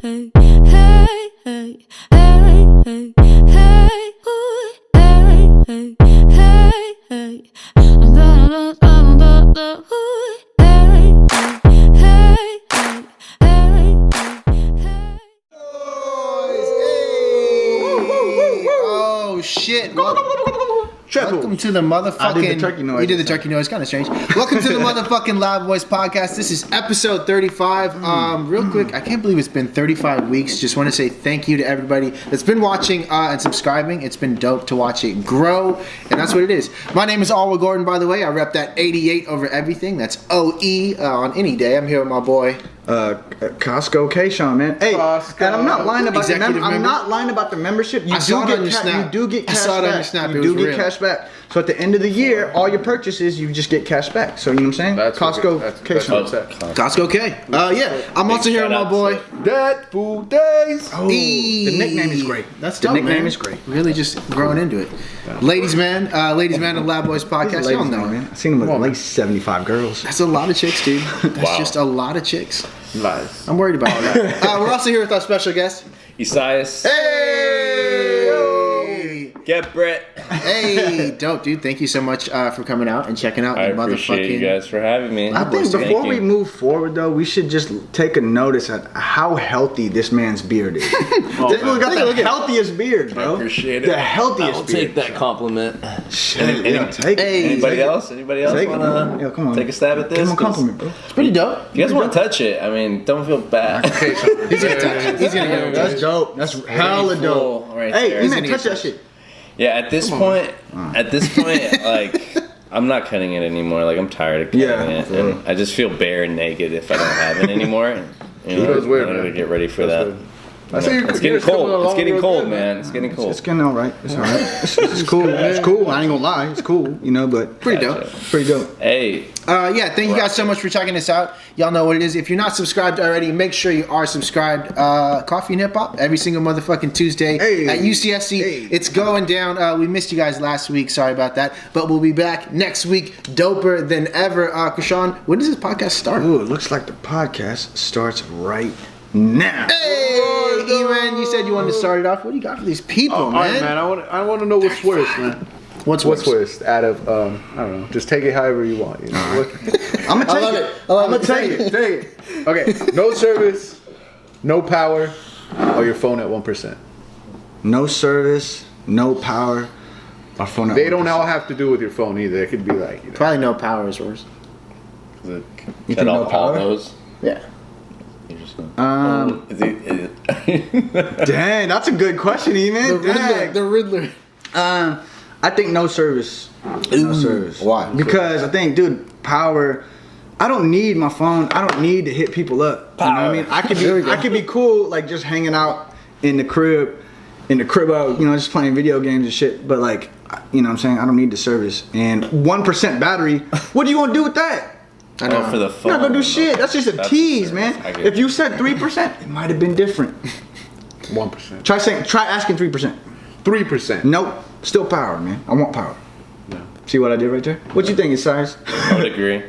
hey, hey, hey, hey, hey, hey, ooh, hey, hey, hey, hey. I'm the ooh, hey, hey, hey, hey, hey. Oh shit! Welcome to the motherfucking. I did the turkey noise. You did the turkey noise, kind of strange. Welcome to the motherfucking Loud Voice Podcast. This is episode 35. Real quick, I can't believe it's been 35 weeks. Just want to say thank you to everybody that's been watching and subscribing. It's been dope to watch it grow, and that's what it is. My name is Alwa Gordon, by the way. I rep that 88 over everything. That's OE on any day. I'm here with my boy. Costco K-Sean, man. Hey, Costco. and I'm not lying about Executive I'm member? not lying about the membership. I saw it on your snap. You do get cash I saw it on your back. snap. You It do was get real. cash back. So at the end of the year, all your purchases, you just get cash back. So you know what I'm saying? That's Costco K-Sean. Costco K. Yeah, I'm also here with my boy. Dead Food Days. Oh, the nickname is great. That's the dope, nickname man. is great. Really just growing into it. Ladies man of the Loud Boys Podcast. Y'all know, man. I seen him with at least 75 girls. That's a lot of chicks, dude. That's Wow. just a lot of chicks. Lies. I'm worried about all that. We're also here with our special guest. Isaias. Hey! Get Brett. Hey, dope, dude. Thank you so much for coming out and checking out I the appreciate you guys for having me. I think before we move forward, though, we should just take a notice at how healthy this man's beard is. This dude got the healthiest beard, bro. I appreciate it. The healthiest I'll beard. take that compliment. Shit, yeah, take it. Hey, Anybody else? Anybody else Take it, wanna man. Yeah, come on. take a stab at this? Give him a 'Cause compliment, bro. It's pretty dope. If you guys want to touch it, I mean, don't feel bad. He's gonna touch it. He's gonna get it. That's dope. That's hella full dope. right Hey, there. you Isn't man, he touch a that touch? shit. Yeah, at this point, like, I'm not cutting it anymore. Like, I'm tired of cutting Yeah, it, and I just feel bare and naked if I don't have it anymore. You know, Feels weird, I gotta man. get ready for that. I see It's getting cold. It's getting cold, man. It's getting cold. It's getting all right. It's all right. It's cool. It's cool. I ain't gonna lie. It's cool, you know, but Pretty dope. Gotcha. pretty dope. Hey, Yeah, thank you guys so much for checking this out. Y'all know what it is. If you're not subscribed already, make sure you are subscribed. Coffee and Hip Hop every single motherfucking Tuesday at UCSC. Hey. It's going down. We missed you guys last week. Sorry about that. But we'll be back next week, doper than ever. Krishan, when does this podcast start? Ooh, it looks like the podcast starts right now. Hey, Eran, you said you wanted to start it off. What do you got for these people, All man? right, man. I want to know what's worse, man. What's What's worse? Out of I don't know. Just take it however you want. You know. I'm gonna I take love it. it. I love I'm gonna it. take it. Take it. Okay. No service, no power, or your phone at 1%. No service, no power. Our phone. They don't all have to do with your phone either. It could be like, you know. Probably no power is worse. You cut think no off all power? those. Yeah. You're just gonna, Dang, that's a good question, Eman. Dang. The Riddler. I think no service. No service. Why? Because I think, dude, power. I don't need my phone. I don't need to hit people up. You know what I mean? I could be cool, like just hanging out in the crib, out, you know, just playing video games and shit. But like, you know what I'm saying? I don't need the service. And 1% battery. What are you gonna do with that? I know. for the You're phone. not gonna do shit. That's just a That's tease, the man. service. I get If you said 3%, it might have been different. 1%. Try asking 3%. 3%. Nope. Still power, man. I want power. See what I did right there? What you think, Isaias? I would agree.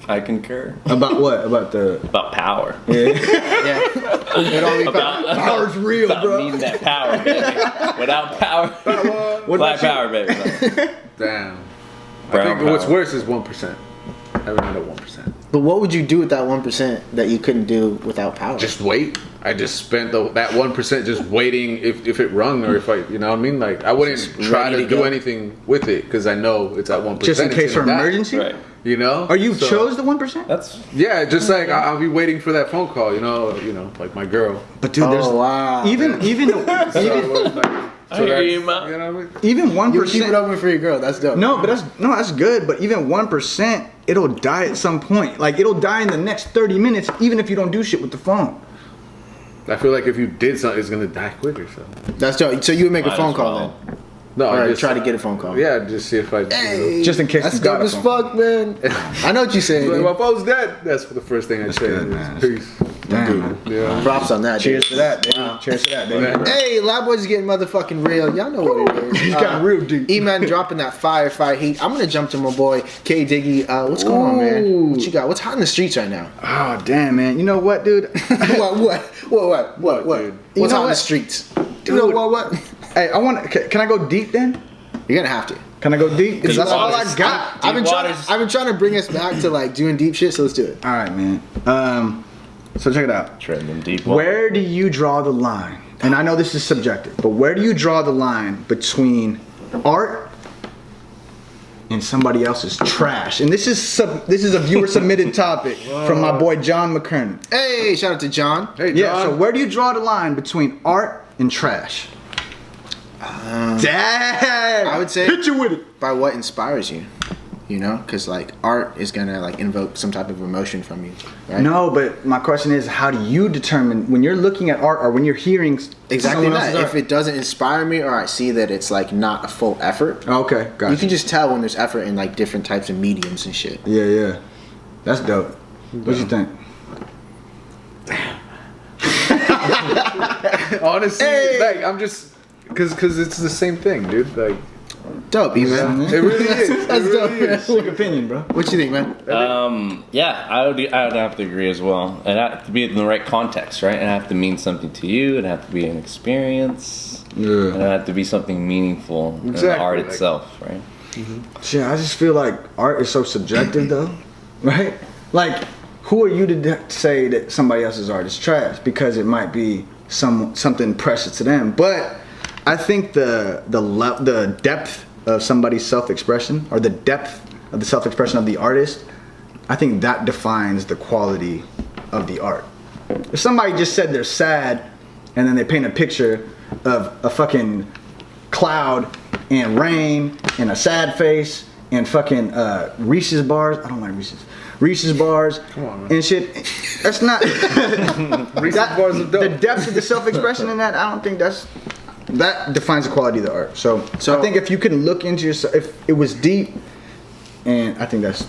I concur. About what? About the About power. Yeah. It all be About power's real, about bro. needing that power, baby. Without power, What black about power, baby. Damn. Brown I think what's power. worse is 1%. Having it at 1%. But what would you do with that 1% that you couldn't do without power? Just wait. I just spent that 1% just waiting if it rung or if I, you know what I mean? Like, I wouldn't try ready to to do go. anything with it because I know it's at 1%. just in case It's for an gonna die, emergency? Right. You know? Or you So- chose the 1%? That's Yeah, just like I'll be waiting for that phone call, you know, like my girl. But dude, there's wow. even So, I hear you, man. you know what I mean? even You keep it 1%. open for your girl. That's dope. No, but that's good. But even 1%, it'll die at some point. Like it'll die in the next 30 minutes, even if you don't do shit with the phone. I feel like if you did something, it's gonna die quicker. So That's dope. So you would make a Might phone as call well. then? no, Or I just try to get a phone call? Yeah, just see if I. Hey, Just in case that's you got dope a as phone fuck, man. I know what you're saying. Like, dude. my phone's dead. That's the first thing I say. good, is man. Peace. Damn, man. Yeah. Props on that. Cheers dude. to that, baby. Cheers to that, baby. Hey, Lab Boys is getting motherfucking real. Y'all know what it is. He's got real deep. E-Man dropping that fire heat. I'm gonna jump to my boy K Diggy. What's going on, man? Ooh. What you got? What's hot in the streets right now? Oh, damn, man. You know what, dude? What? Dude. What's hot in the streets? Dude. What? Hey, can I go deep then? You're gonna have to. Can I go deep? Because that's all I Waters. got. I've Waters. been trying to bring us back to like doing deep shit, so let's do it. All right, man. So check it out. Tread them deep. Where do you draw the line? And I know this is subjective, but where do you draw the line between art and somebody else's trash? And this is a viewer submitted topic from my boy John McKernan. Hey, shout out to John. Hey, Yeah. John. So where do you draw the line between art and trash? Damn! I would say hit you with it. by what inspires you. You know, because like art is gonna like invoke some type of emotion from you, right? No, but my question is, how do you determine when you're looking at art or when you're hearing Exactly someone that. else's If art? it doesn't inspire me, or I see that it's like not a full effort, Okay, gotcha. you can just tell when there's effort in like different types of mediums and shit. Yeah. That's dope. What you think? Honestly, Hey! like I'm just because it's the same thing, dude. Like Dope, man. it really is. That's it dope, really man. is. Quick opinion, bro. What you think, man? Yeah, I would have to agree as well. It have to be in the right context, right? It have to mean something to you. It have to be an experience. Yeah. It have to be something meaningful in the Exactly, art like- itself, right? Shit, I just feel like art is so subjective, though, right? Like, who are you to say that somebody else's art is trash? Because it might be something precious to them. But I think the depth of somebody's self-expression, or the depth of the self-expression of the artist, I think that defines the quality of the art. If somebody just said they're sad, and then they paint a picture of a fucking cloud and rain and a sad face and fucking Reese's bars. I don't like Reese's bars. Come on, man. And shit. That's not Reese's bars are dope. the depth of the self-expression in that. I don't think that defines the quality of the art. So I think if you can look into yourself, if it was deep, and I think that's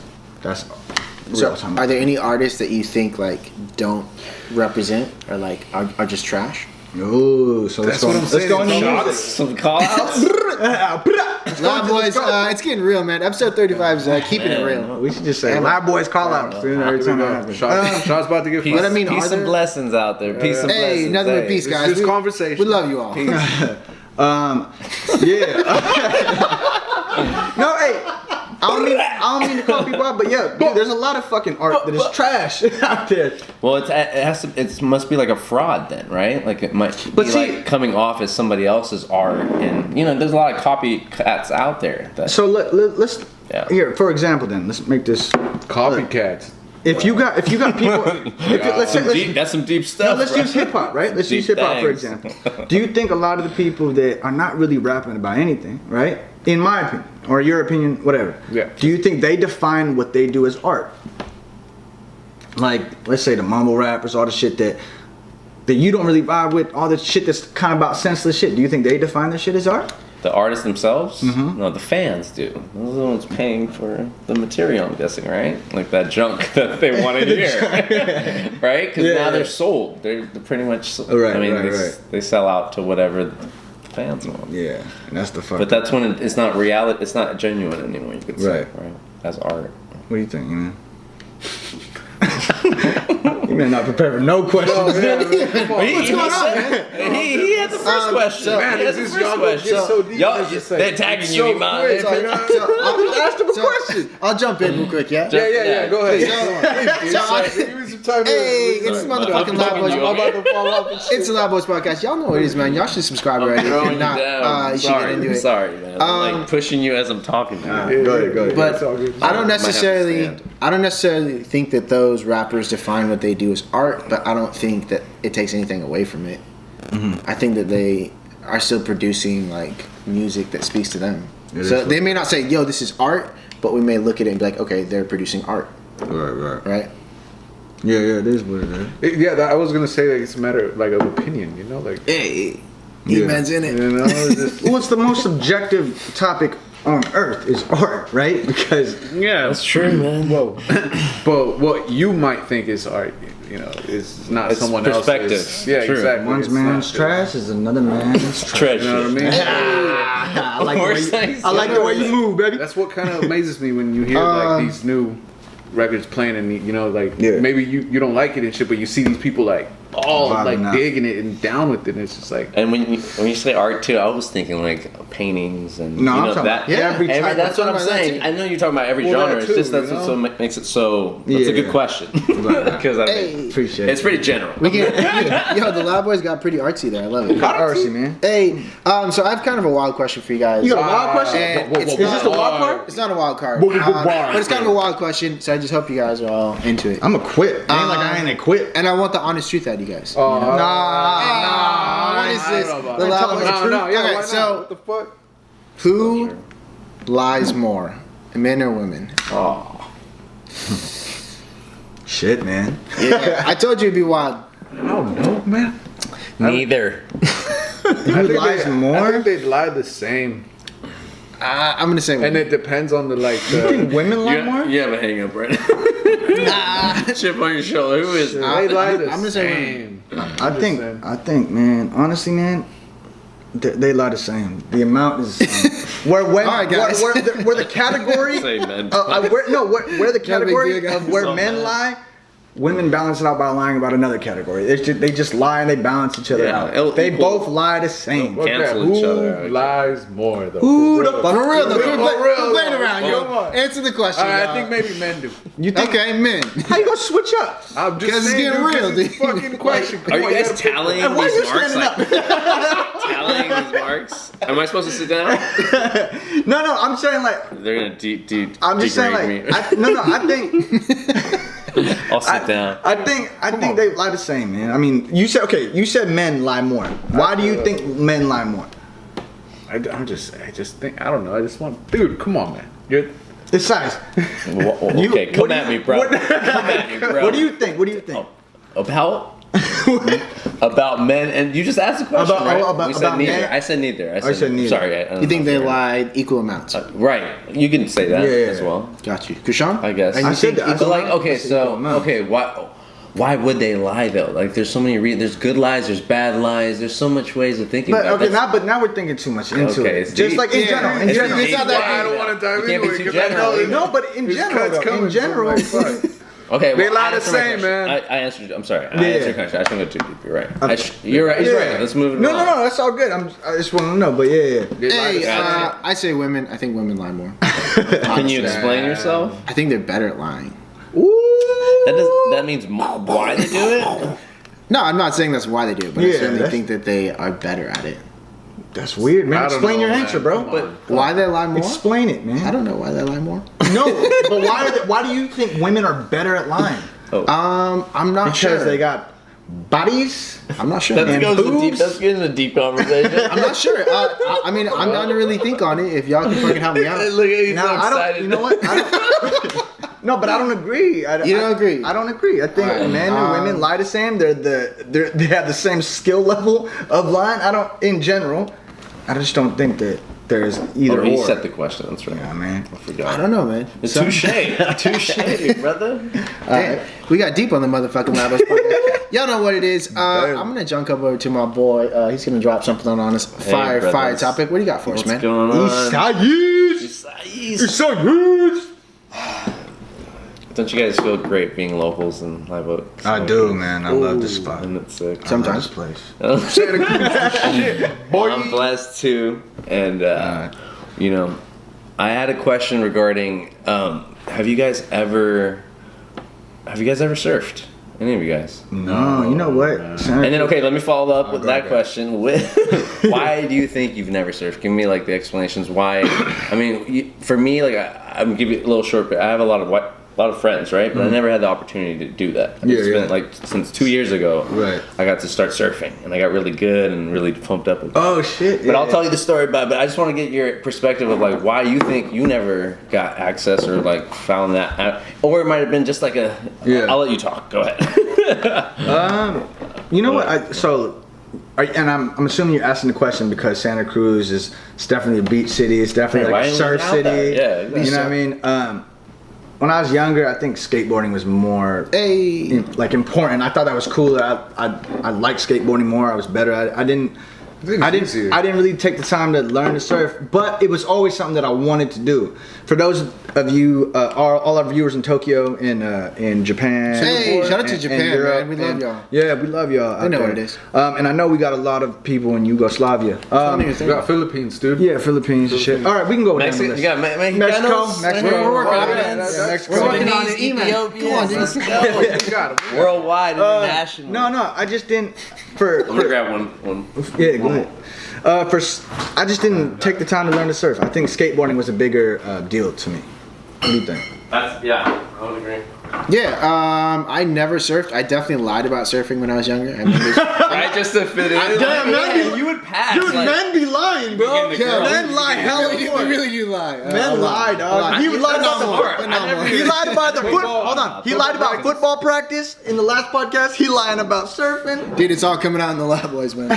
So, real. are there any artists that you think like don't represent or like are just trash? Ooh, so That's what I'm saying. Let's go into Shots. music. Some call outs? Lab Boys, it's getting real, man. Episode 35 is keeping it real. We should just say "Live Boys call out" every time that happens. Sean's about to get But I mean, peace are there- and blessings out there. Peace and blessings. Hey, nothing but Hey. peace, It's guys. just conversation. We love you all. No, hey, I don't mean to call people out, but yeah, dude, there's a lot of fucking art that is trash out there. Well, it has to. It must be like a fraud then, right? Like it might But be see- like coming off as somebody else's art, and there's a lot of copycats out there. That, So let's Yeah. here, for example, then let's make this. Copycats. If you got people, let's say, that's some deep no, stuff. let's bro. use hip hop, right? Let's Deep use hip hop for things. example. Do you think a lot of the people that are not really rapping about anything, right? In my opinion, or your opinion, whatever. Yeah. Do you think they define what they do as art? Like, let's say the mumble rappers, all the shit that you don't really vibe with, all the shit that's kind of about senseless shit. Do you think they define their shit as art? The artists themselves? Mm-hmm. No, the fans do. Those are the ones paying for the material, I'm guessing, right? Like that junk that they want to hear. Right? Because Yeah, now yeah. they're sold. They're pretty much sold. Right, I mean, right. they sell out to whatever the fans want. Yeah, and that's the fuck. But that's when it's not reality. It's not genuine anymore, you could say, Right. right? As art. What do you think, man? You may not prepare for no questions. What's going on, man? He had the first question. so- Man, he had the this first y'all question. get so deep, Y'all, it's just like- they're tagging it's you, so Iman. quick, They're- Ask him a question. I'll jump in real quick, yeah? Yeah. Go ahead. So, Give me some time. hey, it's motherfucking Lab Boys. I'm about to fall off and shit. It's the Lab Boys podcast. Y'all know what it is, man. Y'all should subscribe already. If Throwing you're you not, down. you should get into it. Sorry, man. I'm like pushing you as I'm talking to you. Go ahead. But It's all good. I don't Might have to necessarily, stand. I don't necessarily think that those rappers define what they do as art, but I don't think that it takes anything away from it. I think that they are still producing like music that speaks to them. It So is. they may not say, "Yo, this is art," but we may look at it and be like, "Okay, they're producing art," Right. right? Yeah, it is what it is. I was gonna say like it's a matter like of opinion, you know, like Hey, Yeah. E-Man's in it. you know, it's just, Well, it's the most subjective topic on earth is art, right? Because Yeah, that's true, man. but what you might think is art, you know, it's not It's someone perspective. else's. Yeah, True. exactly. One's It's man's not- trash is another man's trash. Treasure. You know what I mean? I like the way you, I like the way you move, baby. That's what kind of amazes me when you hear like these new records playing and you know like Yeah. maybe you don't like it and shit, but you see these people like all Vibing like out. digging it and down with it, and it's just like And when you say art too, I was thinking like paintings and No, you I'm know, talking that. about every type that's of- what I'm talking about that saying. too. I know you're talking about every Well, genre. that It's just too, that's you what so know? makes it so. That's a good Yeah. question because I mean, Appreciate it's pretty general. We can, yo, the Loud Boys got pretty artsy there. I love it. Artsy, man. Hey, so I have kind of a wild question for you guys. You got a wild question? And Whoa, it's whoa, Is this the wild card? It's not a wild card, Boogie, boogie, wild. but it's kind of a wild question. So I just hope you guys are all into it. I'm a quit. Ain't like I ain't a quit. And I want the honest truth out of you guys. Nah, what is this? I don't know about The that. Loud Boys. Yeah, Okay, why not? so What the fuck? who lies more, men or women? Shit, man. Yeah, I told you it'd be wild. I don't know, man. Neither. Who lies I more? think they lie the same, I'm gonna say and women. it depends on the like. You think women lie more? You have a hang up right now. Chip on your shoulder. Who is it? They lie the I'm gonna say same. I think, man. Honestly, man, they lie the same. The amount is the same. All right, guys. where the category. Say men. Where the category deal, guys. of where So men bad. lie, women balance it out by lying about another category. They just lie and they balance each other Yeah, out. it'll They equal- both lie the same. Fuck Cancel that. each Who other out. lies more though? Who the For real. fuck? For real, though. For Quit real, playing though. around, Come yo. on. Answer the question. All right, I dog. think maybe men do. You think? Okay, men. How you gonna switch up? I'm just 'Cause it's saying, getting dude, 'cause real, it's a dude. fucking question. Come Are on, you guys gotta pick- tallying And why these you marks? standing Like, up? tallying these marks? Am I supposed to sit down? No, I'm saying like. They're gonna degrade I'm just saying me. like. I think. I'll sit down. I think they lie the same, man. I mean, you said men lie more. Why do you think men lie more? I just think, I don't know. I just want, dude, come on, man. You're, It's size. Okay, come at me, bro. Come at me, bro. What do you think? What do you think? About men, and you just asked the question, About- right? about- We said about neither. men? I said neither. I said neither. Sorry. I don't You think know they if you're- lied equal amounts? Right. You can say that Yeah. as well. Got you. Krishan? I guess. And you I said think that. But like, okay, I said equal so amounts. okay, why would they lie though? Like, there's so many. There's good lies. There's bad lies. There's so much ways of thinking But about it. okay, now we're thinking too much into Okay, it. it's Just deep. like in Yeah, general. In it's general. deep. It's not that why I deep. don't want to dive You can't into be it. too 'Cause I general. know No, but in this general, cut's though, coming, in general. so I'm like, fuck. Okay, They well, lie I the answered my same, question. man. I answered. I'm sorry. I Yeah. answered your question. I shouldn't go too deep. You're right. You're right. He's right. Let's move it No, along. no, that's all good. I just want to know, but yeah. They lie Hey, the same. I say women. I think women lie more. Can you explain yourself? I think they're better at lying. That means why they do it. No, I'm not saying that's why they do it, but I Yeah, certainly that's- think that they are better at it. That's weird, man. I don't Explain know, your man. answer, bro. Come But on. Why they lie more? explain it, man. I don't know why they lie more. No, but why do you think women are better at lying? I'm not Because sure. they got bodies. I'm not sure. Let's And go to deep. boobs? Let's get into a deep conversation. I'm not sure. I mean, I'm down to really think on it. If y'all can fucking help me out. Look at he's No, so I excited. don't. You know what? I don't, no, but I don't agree. You don't agree? I don't agree. I think Alright, men and women lie the same. They have the same skill level of lying. I don't. In general, I just don't think that there's either Oh, or. he set the question. That's right. Yeah, man. I I forgot. don't know, man. It's touche, brother. Alright, we got deep on the motherfucking Labos podcast. Y'all know what it is. I'm gonna jump over to my boy. He's gonna drop something on us. Fire brothers. topic. What do you got for us, What's man? going on? It's so huge. Don't you guys feel great being locals in Live Oak? I do, man. I love this spot. Isn't it sick? Sometimes. I love this place. Well, I'm blessed too, and you know, I had a question regarding: have you guys ever surfed? Any of you guys? No, you know what? And then, okay, let me follow up with that question. With why do you think you've never surfed? Give me like the explanations why. I mean, for me, like I'm gonna give you a little short bit. I have a lot of friends, right? But I never had the opportunity to do that. Yeah, It's yeah. been like since 2 years ago. Right. I got to start surfing, and I got really good and really pumped up. Oh shit! But I'll tell you the story about it. But I just want to get your perspective of like why you think you never got access or like found that out. Or it might have been just like a. Yeah. I'll let you talk. Go ahead. You know what? I'm assuming you're asking the question because Santa Cruz is it's definitely a beach city. It's definitely Yeah, like why a surf ain't we out there? city. Yeah, exactly. You know what I mean? when I was younger, I think skateboarding was more Hey. like important. I thought that was cool. That I liked skateboarding more. I was better at it. I didn't really take the time to learn to surf, but it was always something that I wanted to do. For those of you, all our viewers in Tokyo, in Japan, Hey, shout out to and Japan, Europe, man. We love y'all. Yeah, we love y'all. I know what it is. And I know we got a lot of people in Yugoslavia. We got Philippines, dude. Yeah, Philippines and shit. All right, we can go down the Mexico, list. you got Mexicanos, Mexico. We're working on it. Colombians, We're working on it. Sudanese, Email. Ethiopians. Come on, dude. Let's go. You got 'em. Worldwide, international. No, I just didn't. I'm gonna grab one. Yeah, go ahead. I just didn't take the time to learn to surf. I think skateboarding was a bigger deal to me. What do you think? Yeah, I would agree. Yeah, I never surfed. I definitely lied about surfing when I was younger. I remember, Right, just to fit in. Damn, man, you would pass. Dude, men be lying, bro. Getting the girl. Men lie hella we more. really do lie. Men lie, dog. He lied about the I He lied about the football. Hold on. He lied about practice. football practice in the last podcast. He lying about surfing. Dude, it's all coming out in the lab, boys, man.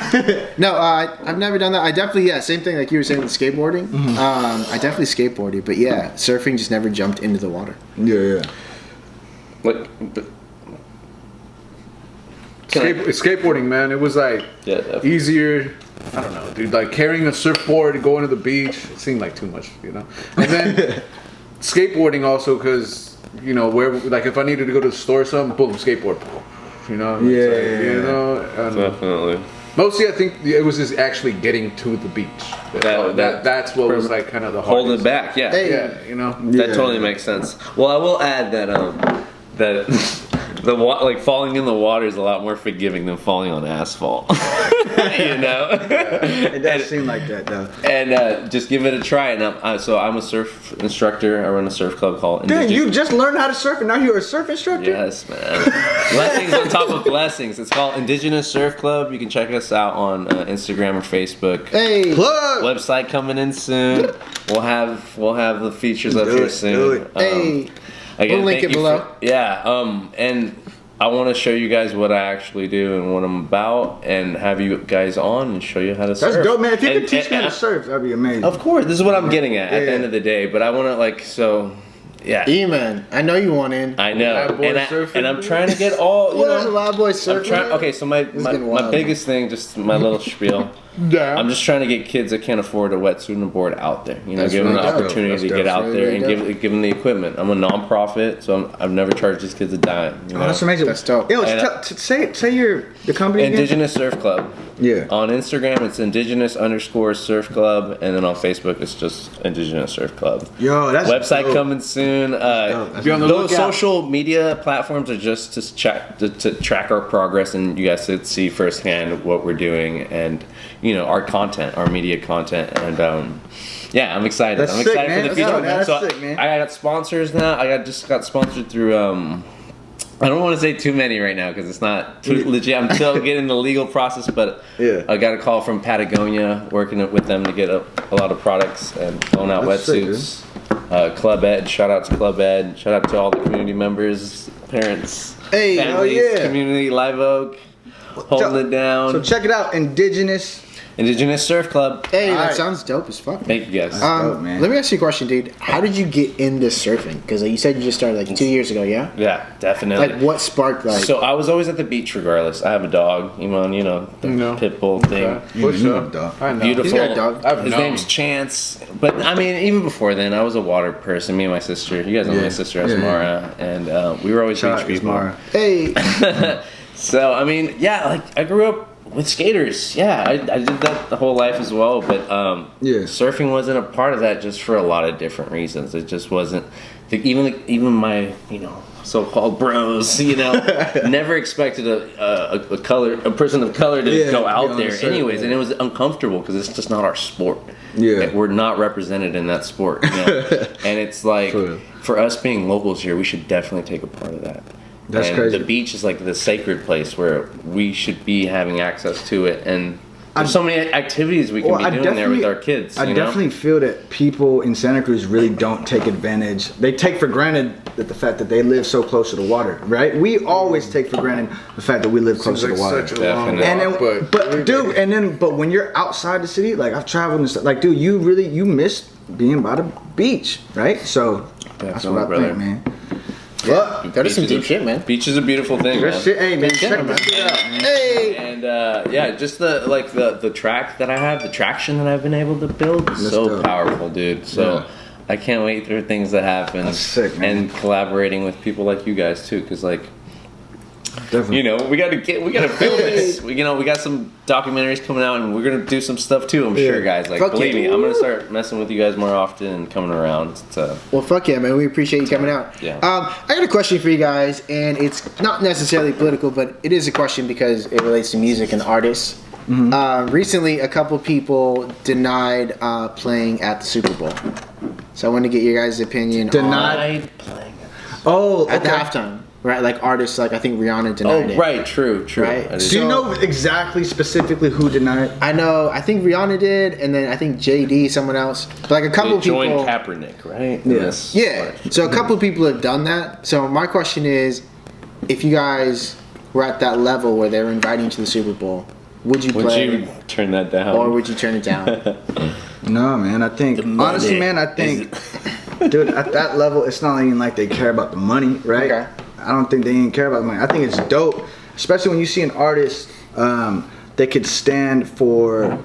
No, I've never done that. I definitely, same thing like you were saying with skateboarding. I definitely skateboarded, but yeah, surfing just never jumped into the water. Yeah. Like, Skateboarding, man, it was like Yeah, definitely. easier. I don't know, dude. Like carrying a surfboard, going to the beach, it seemed like too much, you know. And then skateboarding also, because where like if I needed to go to the store or something, boom, skateboard, you know. It's Yeah, like, yeah, you know. Definitely. Mostly, I think it was just actually getting to the beach. That's what was like kind of the hardest. Hold it back, yeah. Hey. Yeah, you know. That totally makes sense. Well, I will add that that like falling in the water is a lot more forgiving than falling on asphalt. It does seem like that, though. And just give it a try. And I'm a surf instructor. I run a surf club called. Dude, you just learned how to surf, and now you're a surf instructor. Yes, man. Blessings on top of blessings. It's called Indigenous Surf Club. You can check us out on Instagram or Facebook. Hey, Plug. Website coming in soon. We'll have the features up Do here it, soon. do it. hey. Again, We'll link thank it you below. And I want to show you guys what I actually do and what I'm about, and have you guys on and show you how to surf. That's dope, man. If you And- could teach me how to and- surf, that'd be amazing. Of course, this is what I'm getting at the Yeah. end of the day. But I want to yeah. E-man, I know you want in. I know, Lab boy and, surfing. I'm trying to get all. What is a lab boy I'm surfing? trying. Okay, so my is getting wild. biggest thing, just my little spiel. Yeah. I'm just trying to get kids that can't afford a wetsuit and a board out there. That's give them really the dope. opportunity That's to dope. get out Really, there really and give them the equipment. I'm a non-profit, so I've never charged these kids a dime. You know? Oh, that's amazing. That's dope. Yo, And, say the company again. Indigenous Surf Club. Yeah. On Instagram, it's Indigenous_Surf Club, and then on Facebook, it's just Indigenous Surf Club. Yo, that's Website dope. coming soon. That's Be on the Those lookout. social media platforms are just to track our progress, and you guys to see firsthand what we're doing, and our content, our media content, and yeah, I'm excited. That's I'm sick, excited man. for the That's future. dope, man. That's So sick, man. I got sponsors now. just got sponsored through. I don't want to say too many right now because it's not too legit. I'm still getting the legal process, but Yeah. I got a call from Patagonia, working with them to get a lot of products and going out That's sick, wetsuits. Club Ed, shout out to Club Ed, shout out to all the community members, parents, Hey, families, hell yeah. community, Live Oak, holding it down. So check it out, Indigenous. Indigenous Surf Club. Hey, that Alright. sounds dope as fuck. Thank you guys. dope, man. Let me ask you a question, dude. How did you get into surfing? Because you said you just started like 2 years ago, yeah? Yeah, definitely. Like, what sparked like? So I was always at the beach regardless. I have a dog, the No. pit bull thing. Push You up. dog. I know. Beautiful. He's got a dog. I've His known. name's Chance. But I mean, even before then, I was a water person. Me and my sister. You guys know Yeah. my sister, Yeah. Asmara, and we were always Shout beach out people. Ismara. Hey, So I mean, yeah, like I grew up with skaters. Yeah, I did that the whole life as well. But Yeah. surfing wasn't a part of that, just for a lot of different reasons. It just wasn't. Even my so-called bros, never expected a person of color to Yeah, go be out on there the surf, anyways, yeah. and it was uncomfortable because it's just not our sport. Yeah. Like, we're not represented in that sport, and it's like True. for us being locals here, we should definitely take a part of that. That's And crazy. The beach is like the sacred place where we should be having access to it, and there's so many activities we can be doing there with our kids. I you know? definitely feel that people in Santa Cruz really don't take advantage. They take for granted that the fact that they live so close to the water, right? We always take for granted the fact that we live close Seems to the like water. such a long Definitely. And walk, then, but when you're outside the city, like I've traveled and stuff, like, dude, you miss being by the beach, right? So that's what I Definitely, brother. think, man. Fuck. That is some deep shit, man. Beach is a beautiful thing, Good man. shit. Hey, man, Shit, check man. this shit out. Hey. And yeah, just the track that I have, the traction that I've been able to build, is That's so dope. powerful, dude. So Yeah. I can't wait for things that happen. That's sick, man. And collaborating with people like you guys too, because like, Definitely. you know, we gotta film this. We got some documentaries coming out, and we're gonna do some stuff too. I'm sure, guys. Like, Fuck believe yeah. me, I'm gonna start messing with you guys more often and coming around. To, Well, fuck yeah, man. We appreciate you coming out. Yeah. I got a question for you guys, and it's not necessarily political, but it is a question because it relates to music and artists. Recently, a couple people denied playing at the Super Bowl. So I want to get your guys' opinion Denied? playing. Oh, at the okay. halftime. Right? Like artists, like I think Rihanna denied it. Right, true. Right. I did- Do you know exactly, specifically who denied? I know, I think Rihanna did, and then I think JD, someone else. But like a couple They joined people. Kaepernick, right? Yes. Yeah. So a couple people have done that. So my question is, if you guys were at that level where they were inviting you to the Super Bowl, would you Would play you turn that down? or would you turn it down? No, man. I think honestly, man. I think, dude, at that level, it's not even like they care about the money, right? Okay. I don't think they even care about the money. I think it's dope, especially when you see an artist that could stand for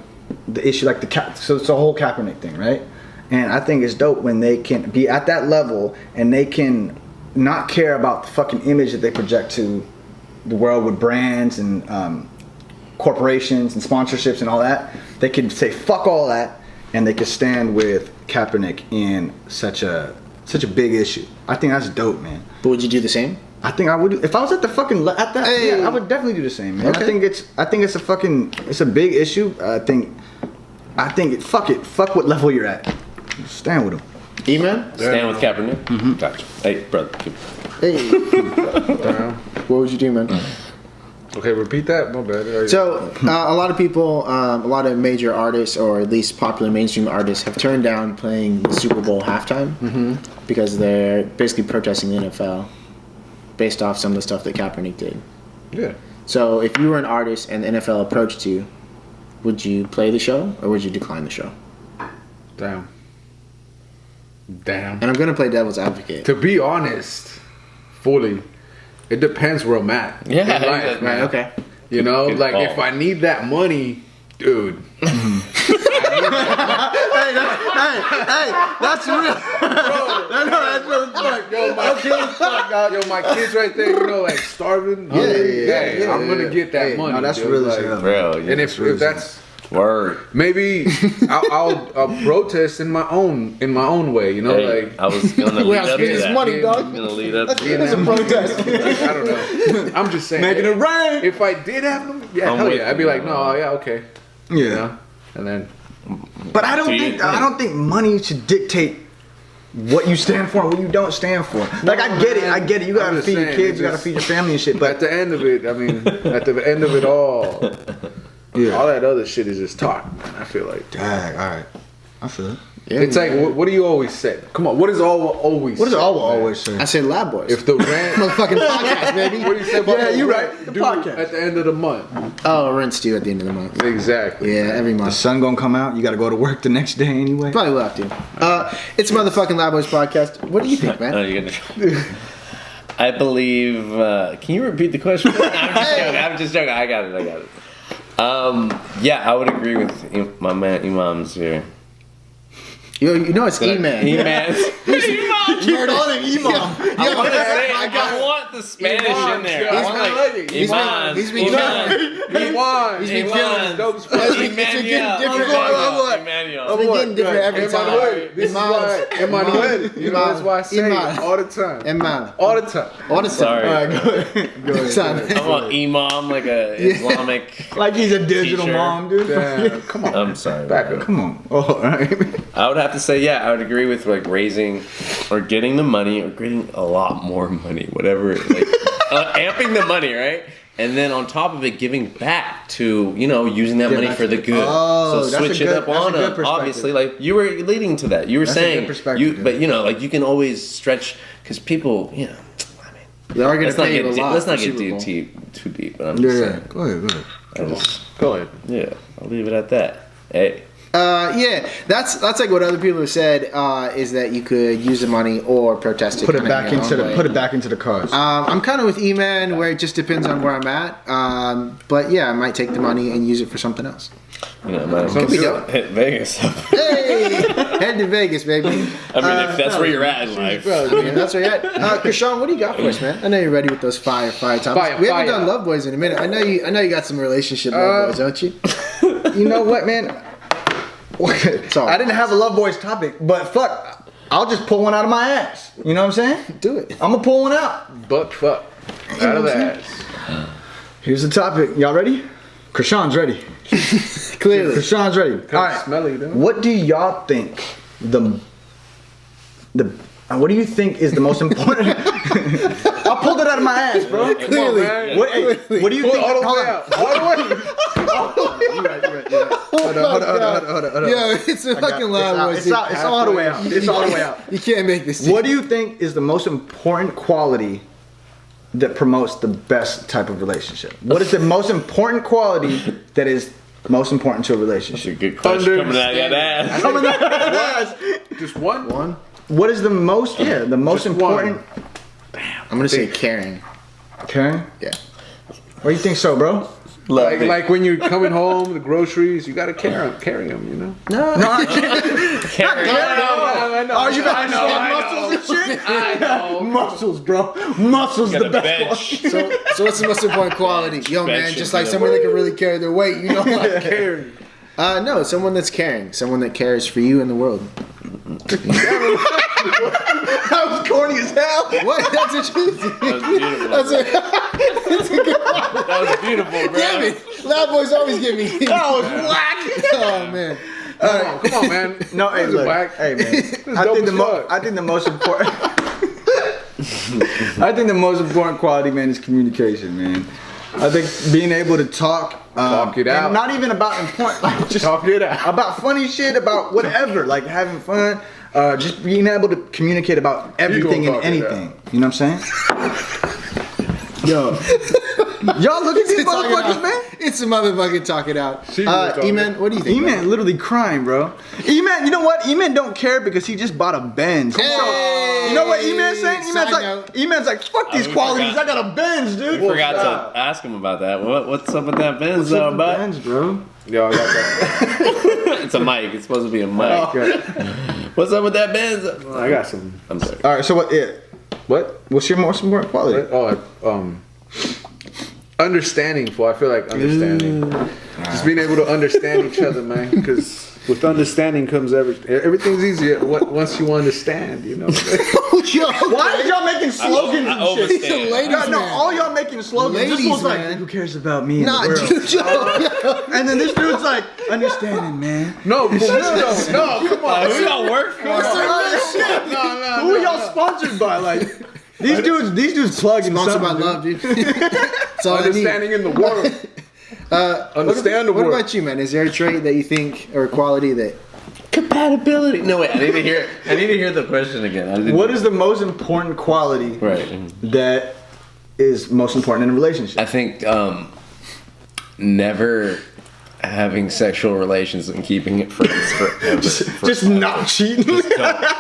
the issue, like so it's a whole Kaepernick thing, right? And I think it's dope when they can be at that level and they can not care about the fucking image that they project to the world with brands and corporations and sponsorships and all that. They can say fuck all that, and they can stand with Kaepernick in such a big issue. I think that's dope, man. But would you do the same? I think I would, if I was at the fucking at that. Hey. Yeah, I would definitely do the same, man. Okay. I think it's a big issue. Fuck what level you're at. Stand with them. E-man? Stand with Kaepernick? Gotcha. Hey, brother. Hey. What would you do, man? Okay, repeat that. My bad. So, a lot of people, a lot of major artists, or at least popular mainstream artists, have turned down playing the Super Bowl halftime because they're basically protesting the NFL based off some of the stuff that Kaepernick did. Yeah. So, if you were an artist and the NFL approached you, would you play the show or would you decline the show? Damn. And I'm going to play devil's advocate. To be honest, fully, it depends where I'm at. Yeah, in life, exactly. man. Right, okay. You know, Good like call. if I need that money, dude. Hey, that's real. That's real. Yo, my kids right there, you know, like starving. hungry. yeah. I'm gonna get that Hey, money. no, that's dude, real as like, hell. Bro, yeah. And if that's Word. maybe, I'll protest in my own way. You know, Hey, like I was gonna lead up to this that. money, dog. I was gonna lead up to It's that. a protest. I don't know. I'm just saying. Making it rain. If I did have them, yeah, I'm hell with yeah, I'd be you, like, man. no, yeah, okay, you Yeah. know, and then. But I Do you don't think money should dictate what you stand for and what you don't stand for. Like I get it. You I'm gotta just feed your saying, kids, it's you gotta just- feed your family and shit. But But at the end of it, I mean, at the end of it all, all that other shit is just talk. Man, I feel like dang, all right, I feel it. Yeah, it's like, what do you always say? Come on, what is always? What does say, all man? always say? I said Lab Boys. If the rent, Motherfucking podcast, baby. what do you say about Yeah, the you rent right. The due podcast. at the end of the month? Oh, rent's due at the end of the month. Exactly. Yeah, every The month. sun gonna come out. You gotta go to work the next day anyway. Probably will have to. It's motherfucking Lab Boys podcast. What do you think, Oh, man? you're gonna. I believe. Can you repeat the question? I'm just joking. I got it. Yeah, I would agree with my man Imams here. You know it's E-Man. Imams. You're calling him Imam. I want to say. I want the Spanish in there. I want like Imams. he's been He won. He's been Imams. killing it. Dope as fuck. It's been getting different. Emmanuel. It's been getting different every time. Emmanuel. This is why Emmanuel. You know that's why I say Imam. it all the time. Imam. All the time. All the time. Sorry. All right, go ahead. Go ahead. Son. I want Imam, like a Islamic. Like he's a digital Teacher. mom, dude. Damn, come on. I'm sorry. Back up. Come on. Oh, all right. I would have to say, yeah, I would agree with like raising or getting the money or getting a lot more money, whatever. Like amping the money, right? And then on top of it, giving back to, using that money for the good. Oh, so that's switch a it good- up that's a on good them. perspective. Obviously, like you were leading to that. You were That's a saying, good perspective, but like you can always stretch because people, I mean, They are going let's to not pay get you a lot. let's not for get Super Bowl. too deep. But I'm just Yeah. saying. Go ahead. I just, Go ahead. yeah, I'll leave it at that. Hey. Yeah, that's like what other people have said is that you could use the money or protest it. Put it kinda back in your into own the way. put it back into the cause. I'm kind of with E-Man where it just depends on where I'm at. But yeah, I might take the money and use it for something else. You know, man, Could be dope. hit Vegas. Hey, head to Vegas, baby. I mean, if that's where you're at in life. Yeah, that's where you're at. Krishan, what do you got for us, man? I know you're ready with those fire topics. We haven't done Love Boys in a minute. I know you got some relationship Love Boys, don't you? You know what, man? Sorry. I didn't have a Love Boys topic, but fuck, I'll just pull one out of my ass. You know what I'm saying? Do it. I'm gonna pull one out. Butt fuck. Out of the ass. Here's the topic. Y'all ready? Krishan's ready. Clearly. Krishan's ready. All right. Smelly, though. What do y'all think what do you think is the most important? I pulled it out of my ass, bro. Clearly. What do you think? All the Hold way on. out. All the way. You're right. Hold on. Yo, it's a fucking Love Boys. It's all the way out. It's all the way out. You can't make this. What do you think is the most important quality that promotes the best type of relationship? What is the most important quality that is most important to a relationship? Good question coming out of that ass. Coming out of that ass. Just one? What is the most Just important? I'm gonna say caring. Okay. Yeah. What do you think so, bro? Like when you're coming home, the groceries, you gotta carry them, you know? Oh, you got muscles and shit? I know. Muscles, bro. Muscles Got the a best bench. So what's the most important quality? Yo, man, Bench just is like the someone that can really carry their weight, you know? Like, Caring. no, someone that's caring. Someone that cares for you and the world. That was corny as hell. What? That's what you That was beautiful. That's a good That was beautiful, bro. Damn it. Loud Boys always give me. That was whack. Oh, man. Come on, man. No, hey, This is look. whack. Hey, man. dope I think as fuck. the most important. I think the most important quality, man, is communication, man. I think being able to talk it out. and not even about important, like just Talk it out. about funny shit, about whatever, like having fun, just being able to communicate about everything and talk it anything. You know what I'm saying? Yo, y'all look at these Talk it motherfuckers, out. man. It's a motherfucking talk it out. E-Man, what do you think? E-Man literally crying, bro. E-Man, you know what? E-Man don't care because he just bought a Benz. Hey! You know what E-Man's saying? Side E-Man's like, fuck these we qualities. forgot. I got a Benz, dude. Forgot to ask him about that. What's up with that Benz, though, bud? Benz, bro. Yo, I got that. It's a mic. It's supposed to be a mic. What's up with that Benz? I got some. I'm sorry. All right, so what? What? What's your most important quality? Understanding. I feel like understanding. Just being able to understand each other, man. Because with understanding comes everything's easier once you understand. You know. Yo, Why are y'all making slogans I and shit? overstand. ladies, No, man. all y'all making slogans. This Ladies, one's like, man. who cares about me and Nah, the world? dude, yo. And then this dude's like, understanding, man. No, but no, come on. Who y'all work for? Who are y'all sponsored by? Like, these dudes plugging Sponsored by something, love, dude. That's all I need. Understanding in the world. Understand the What world. about you, man? Is there a trait that you think or a quality that Compatibility. No, wait. I need to hear the question again. What is the most important quality Right. that is most important in a relationship? I think never having sexual relations and keeping it friends forever. Just not cheating.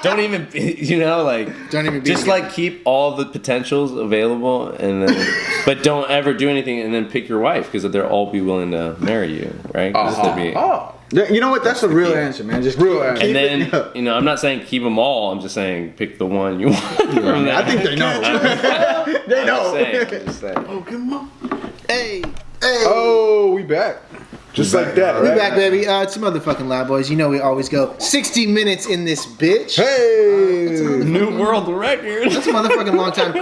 Don't even, you know, like, Don't even be just together. like keep all the potentials available, and then, but don't ever do anything, and then pick your wife because they'll all be willing to marry you, right? 'Cause they'll be- You know what? That's the real answer, man. Just Real keep- answer. keep and then, it up. you know, I'm not saying keep them all. I'm just saying pick the one you want. From that. I think they know. They I'm know. just saying. Hey, Oh, we back. Just like that, we right? back, baby. It's motherfucking Loud Boys. You know we always go 60 minutes in this bitch. Hey. New world record. That's a motherfucking long time.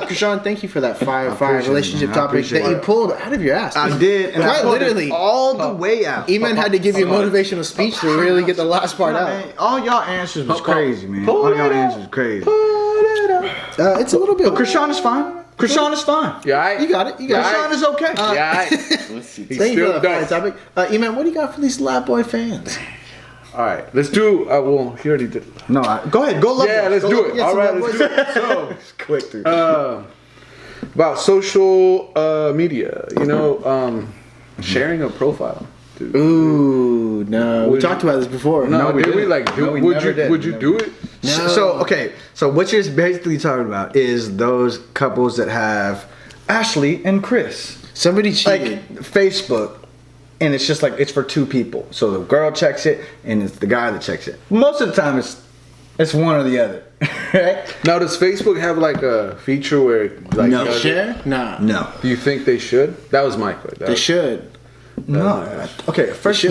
Krishan, thank you for that fire relationship it, man. I topic appreciate that you it. pulled out of your ass. I did, and I Quite pulled it literally. all the way out. E-Man had to give you a motivational speech to really get the last part out. Man, all y'all answers was crazy, man. All y'all answers crazy. It's a little bit. But Krishan is fine. Krishan is fine. Yeah, You got it. You got it. Krishan is okay. Yeah, Thank you for that fire topic. E-Man, what do you got for these Loud Boy fans? All right, let's do. Well, he already did. No, go ahead. Go love Yeah, Boys. let's Go do Love it. Boys. All right, let's do it. So, Quick, dude. about social media, you know, sharing a profile. Dude. Ooh. Ooh, no. We talked about this before. No, we did we didn't. like do? No, we would never you did. would you Never do did. it? No. So okay, so what you're basically talking about is those couples that have Ashley and Chris, Somebody like cheated. Facebook, and it's just like it's for two people. So the girl checks it, and it's the guy that checks it. Most of the time, it's one or the other, right? Now, does Facebook have like a feature where like No. does it- Share? Nah. No, Do you think they should? That was my question. They should. no. Okay, first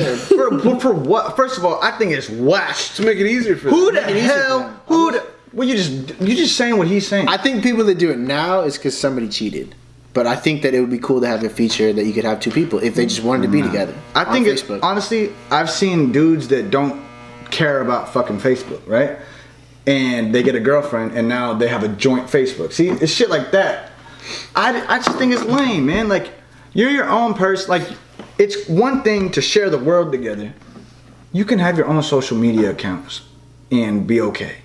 for what? First of all, I think it's whack. To make it easier for Who them. the hell? Who the? Well, you just saying what he's saying. I think people that do it now is because somebody cheated. But I think that it would be cool to have a feature that you could have two people if they just wanted to be together. I think on it's Facebook. honestly, I've seen dudes that don't care about fucking Facebook, right? And they get a girlfriend, and now they have a joint Facebook. See, it's shit like that. I just think it's lame, man. Like, you're your own person. Like, it's one thing to share the world together. You can have your own social media accounts and be okay.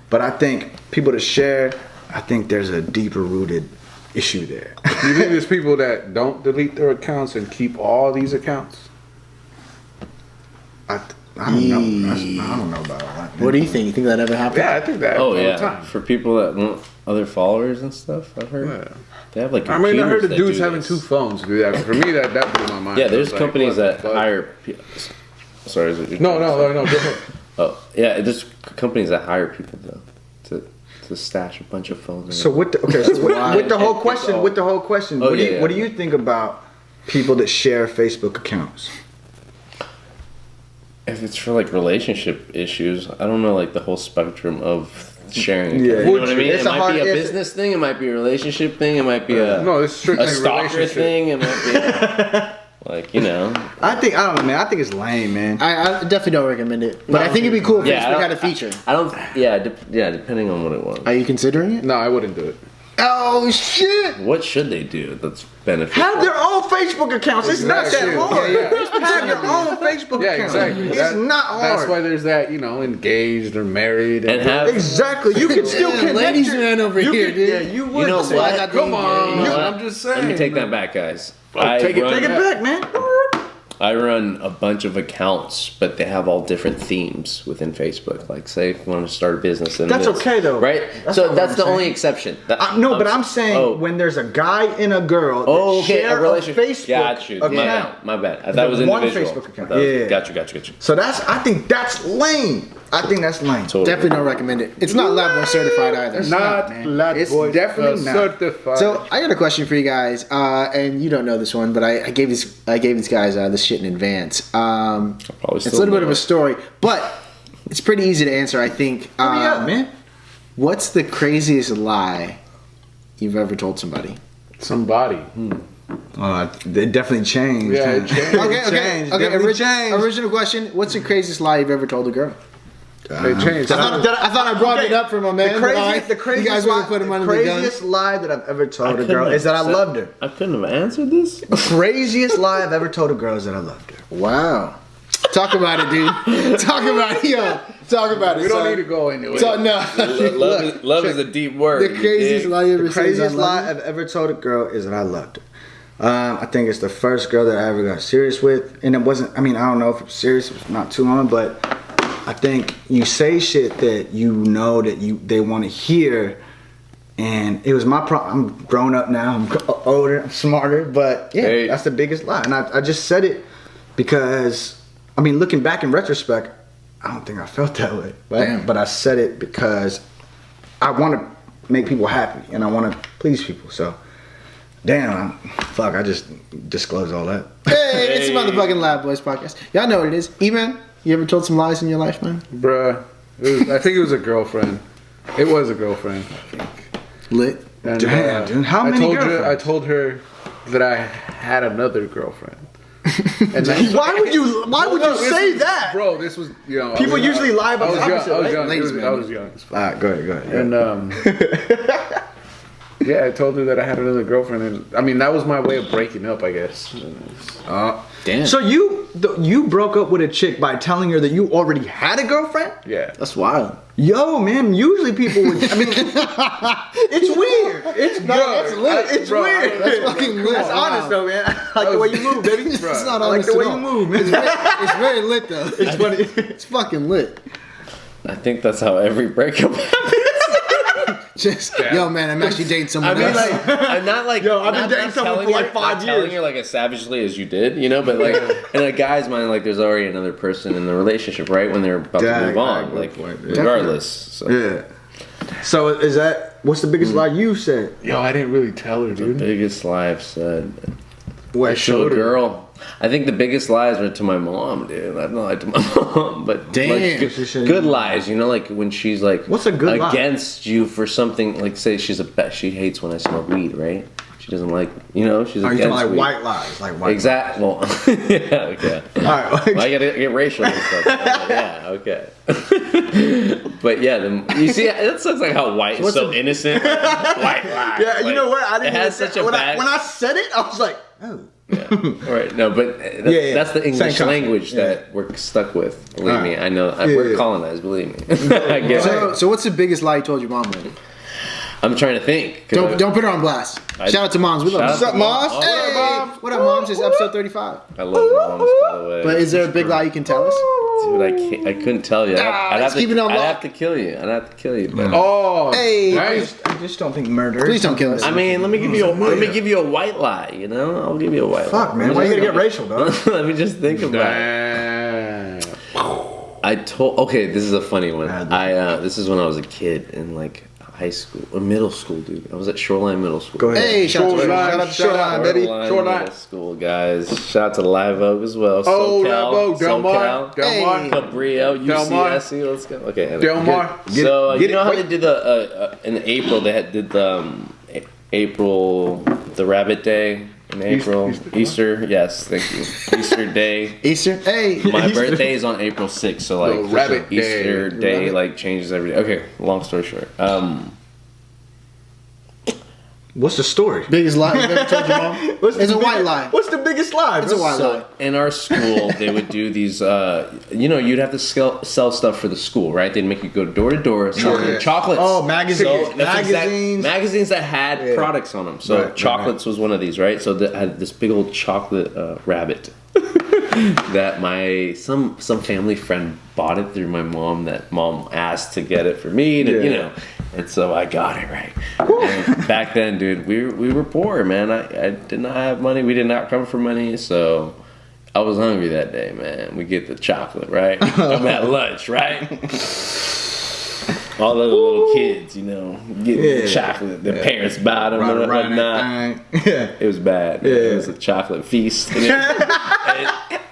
But I think people that share, I think there's a deeper rooted issue there. You think there's people that don't delete their accounts and keep all these accounts? I don't know. I don't know about all that. Man. What do you think? You think that ever happened? Yeah, I think that Oh all the yeah, time. for people that want other followers and stuff, I've heard Yeah. they have like. I mean, I heard computers of that dudes do having this. two phones do that. For me, that blew my mind. Yeah, I there's was like, companies what the that fuck? hire. Sorry, is it No. Go ahead. Oh yeah, there's companies that hire people though to stash a bunch of phones. So with the with the whole It's question, all- with the whole question, Oh, what do yeah, you yeah. what do you think about people that share Facebook accounts? If it's for like relationship issues, I don't know like the whole spectrum of sharing. Yeah. You know what I mean? It's It a might hard- be a it's- business thing. It might be a relationship thing. It might be a No, it's strictly a stalker relationship. thing. It might be like I don't know, I don't know, man. I think it's lame, man. I definitely don't recommend it. But I think it'd be cool if Yeah, I Facebook don't- had a feature. I don't. Yeah, depending on what it was. Are you considering it? No, I wouldn't do it. Oh, shit! What should they do that's beneficial? Have their own Facebook accounts. It's not that Exactly. hard. Yeah, Just have your own Facebook Yeah, account. exactly. It's That- not hard. That's why there's that, engaged or married. And have Exactly. You can still Yeah, connect. ladies your- man over you here, can- dude. Yeah, you would. You know say what? that. Come on, You know what? I'm just saying. Let me take that back, guys. take it- Take it back, man. I run a bunch of accounts, but they have all different themes within Facebook. Like, say, if you want to start a business, and That's okay, though. right? That's So not what that's I'm the saying. only exception. No, but I'm saying oh. when there's a guy and a girl that Oh, okay, share a relationship. Facebook Got you. account. My bad. I thought it was One individual. Facebook account. I thought it was- Yeah. Got you. So I think that's lame. I think that's lame. Totally. Definitely don't recommend it. It's not Lab Boy certified either. Not man. Lad It's Boy definitely not. certified. So I got a question for you guys, and you don't know this one, but I gave these guys this shit in advance. Probably It's a still little bit know of a it. story, but it's pretty easy to answer. I think. Hurry up, man. What's the craziest lie you've ever told somebody? somebody. It definitely changed. Yeah, it huh? changed. Okay. Definitely changed. Original question: what's the craziest lie you've ever told a girl? It changed. I thought I brought it up for my man. The but all craziest, right, you guys want to put him under the gun? craziest lie that I've ever told a couldn't girl is that I have said- loved her. I couldn't have answered this. Craziest lie I've ever told a girl is that I loved her. Wow. Talk about it, dude. Talk about it, yo. Talk about it. We don't son. need to go into it. So, no. Love is a deep word. The craziest lie you ever The said is I craziest love lie you? I've ever told a girl is that I loved her. I think it's the first girl that I ever got serious with, and it wasn't. I mean, I don't know if it was serious. It was not too long, but I think you say shit that you know that they want to hear, and it was my problem. I'm grown up now. I'm older. I'm smarter, but yeah, Hey. that's the biggest lie. And I just said it because, I mean, looking back in retrospect, I don't think I felt that way. Damn. But I said it because I want to make people happy and I want to please people. So, damn, I just disclosed all that. Hey, it's the motherfucking Lab Boys podcast. Y'all know what it is. E-Man, you ever told some lies in your life, man? Bruh. I think it was a girlfriend. It was a girlfriend. Lit. And, Damn, dude. How many girlfriends? I told her that I had another girlfriend. And then, Why would you say that? Bro, this was, People usually lie about the I was opposite, young. right? I Ladies, was man. young as fuck. All right, go ahead. And yeah, I told her that I had another girlfriend, and I mean that was my way of breaking up, I guess. Damn. So you broke up with a chick by telling her that you already had a girlfriend? Yeah. That's wild. Yo, man, usually people would. I mean, it's weird. It's that's lit. It's Bro, weird. That's fucking lit. That's honest though, man. I like the way you move, baby. It's not I like honest the way at you all. move, man. It's very lit though. It's funny. It's fucking lit. I think that's how every breakup happens. Just yo, man, I'm actually dating someone I mean, else. like, I'm not like, Yo, I've been not- dating not someone telling for like her- 5 not telling years. her like as savagely as you did, you know, but like in a guy's mind, like there's already another person in the relationship, right? When they're about to move on, like regardless. So. Yeah. So is that what's the biggest lie you said? Yo, I didn't really tell her, The dude. biggest lie I've said. What To a girl. I think the biggest lies were to my mom, dude. I've not lied to my mom, but Damn. like, good lies, you know, like when she's like What's a good lie? against you for something. Like say she hates when I smoke weed, right? She doesn't like, you know, she's Are you against talking like weed. white lies? Like white Exactly. Well, yeah, okay. All right. Well, I gotta get racial and stuff. Yeah, okay. But yeah, you see, it looks like how white is so innocent. White lie. Yeah, you know what? I didn't It has even such a when bad. when I said it, I was like, oh. Yeah. Right. No, but that's, Yeah. that's the English Same concept. language Yeah. that we're stuck with. Believe me, Alright. I know. Yeah, We're yeah. colonized. Believe me. I get it. So what's the biggest lie you told your mom? Then? I'm trying to think. 'Cause Don't put her on blast. Shout out to moms. We love Shout them. out What's up, to Moms? moms. Hey, what up, moms? It's episode 35. I love moms, by the way. But is there a big lie you can tell us? Dude, I couldn't tell you. I'd let's keep it on I'd lock. have to kill you. I'd have to kill you. But Oh, Hey. nice. I just don't think murder. Please don't kill us. I mean, let me give you a white lie. You know, I'll give you a white lie. Fuck, man. Why you gotta get racial, dog? Let me just think about it. Damn. Okay, this is a funny one. This is when I was a kid in like high school or middle school, dude. I was at Shoreline Middle School. Go ahead. Hey, shout out to Shoreline, Shoreline, baby. Shoreline Middle School, guys. Shout out to Live Oak as well. Oh, SoCal, Live Oak, Del Mar, SoCal, Del Mar, Hey. Cabrillo, Del Mar. UCSC. Let's go. Okay. anyway. Del Mar. So Get you know it, how wait. they did the in April they did the April the Rabbit Day in April Easter. Yes, thank you. Easter Day. Easter. Hey. My birthday is on April 6th, so like The Rabbit Easter Day. Day like changes every day. Okay, long story short. What's the story? Biggest lie you've ever told your mom? What's It's the a white biggest- lie. What's the biggest lie? It's a white lie. So in our school, they would do these. You'd have to sell stuff for the school, right? They'd make you go door to door selling Yeah. chocolates. Oh, magazines. So that's Magazines. magazines that had Yeah. products on them. So Right, chocolates was one of these, right? So I had this big old chocolate rabbit that some family friend bought it through my mom. That mom asked to get it for me, to, Yeah. And so I got it, right? And back then, dude, we were poor, man. I did not have money. We did not come for money, so I was hungry that day, man. We get the chocolate, right? I'm at lunch, right? All the little kids, getting the chocolate. The parents bought them and whatnot. Yeah. It was bad. Yeah. It was a chocolate feast.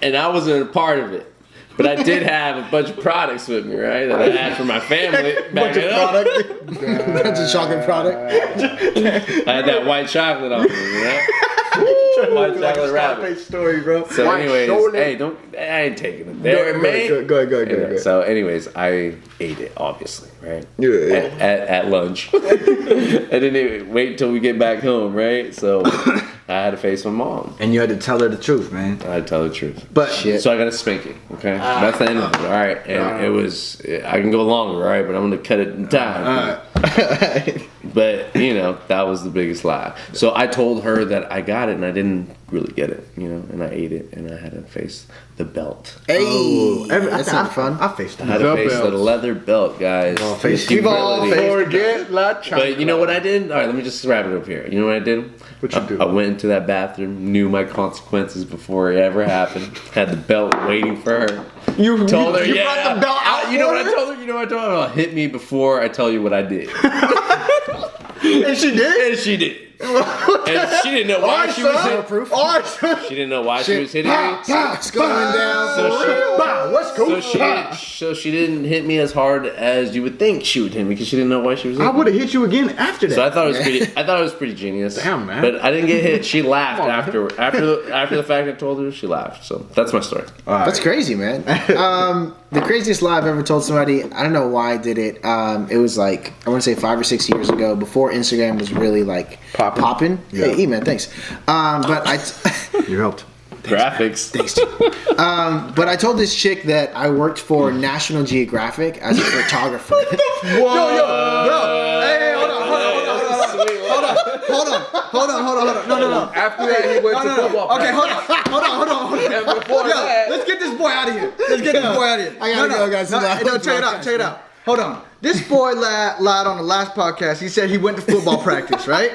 And I wasn't a part of it. But I did have a bunch of products with me, right? That I had for my family. Bunch of product. That's a chocolate product. I had that white chocolate on me, White chocolate rabbit. Scarface story, bro. So White anyways, chocolate. hey, I ain't taking it there, man. Go ahead. So anyways, I ate it, obviously, right? Yeah. At lunch. I didn't even wait until we get back home, right? So I had to face my mom. And you had to tell her the truth, man. I had to tell the truth. But So I got a spanking, okay? That's the end of it, all right? And it was, I can go longer, all right? But I'm going to cut it in time. But, that was the biggest lie. So I told her that I got it and I didn't really get it, and I ate it and I had to face the belt. Hey. That's not fun. I faced I that. had to The face belt. the leather belt, guys. faced- We've all Humility. Forget la chocolate. But you know what I did? All right, let me just wrap it up here. You know what I did? What you do? I went into that bathroom, knew my consequences before it ever happened. Had the belt waiting for her. You Told her, you yeah. brought the belt out. You know what I for her? told her? Hit me before I tell you what I did. And she did. And she did. And she didn't know why she was hitting. proof. She didn't know why she was hitting me. It's going down. So she didn't hit me as hard as you would think she would hit me because she didn't know why she was I hitting me. would have hit you again after that. So I thought it was pretty genius. Damn, man. But I didn't get hit. She laughed Come on, after the fact I told her. She laughed. So that's my story. That's crazy, man. The craziest lie I've ever told somebody, I don't know why I did it. It was like, I want to say 5 or 6 years ago, before Instagram was really like popping. Yeah. Hey, man, thanks. But You helped. graphics. Thanks, G. But I told this chick that I worked for National Geographic as a photographer. Hey, hold on. No. After that, he went to football. Okay, hold on. And before that, Let's get this boy out of here. I gotta go, guys. Check it out. Hold on. This boy lied on the last podcast. He said he went to football practice, right?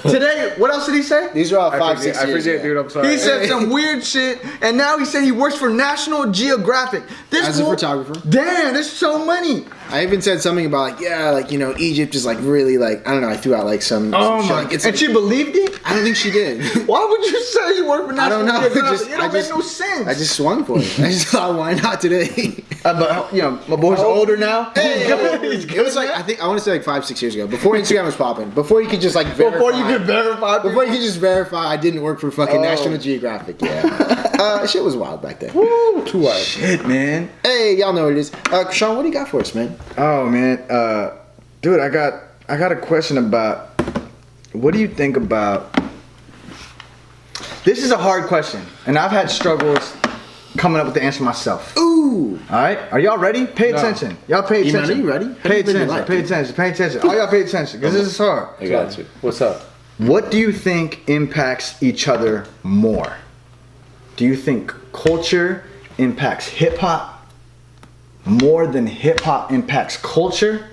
Today, what else did he say? These are all 5-6 years I forget, ago. dude. I'm sorry. He said some weird shit, and now he said he works for National Geographic. As a photographer. Damn, there's so money. I even said something about Egypt is like really like I don't know. I threw out like some. Oh shit, my! like, it's And like, she believed it. I don't think she did. Why would you say you work for I don't National know. Geographic? It don't make no sense. I just swung for it. I just thought, why not today? But my boy's older now. It was like I want to say like 5-6 years ago, before Instagram was popping, before you could just like verify. Before you could verify. Before you could just verify I didn't work for fucking National Geographic. Yeah, shit was wild back then. Woo, too wild. Shit, man. Hey, y'all know what it is. Sean, what do you got for us, man? Oh man, dude, I got a question about. What do you think about? This is a hard question, and I've had struggles coming up with the answer myself. Ooh. All right, are y'all ready? Pay attention. Y'all pay Iman, attention. are you ready? How do Pay you live your attention. life, Pay dude? attention. Pay attention. All y'all pay attention, because this is hard. I got you. What's up? What do you think impacts each other more? Do you think culture impacts hip hop more than hip hop impacts culture,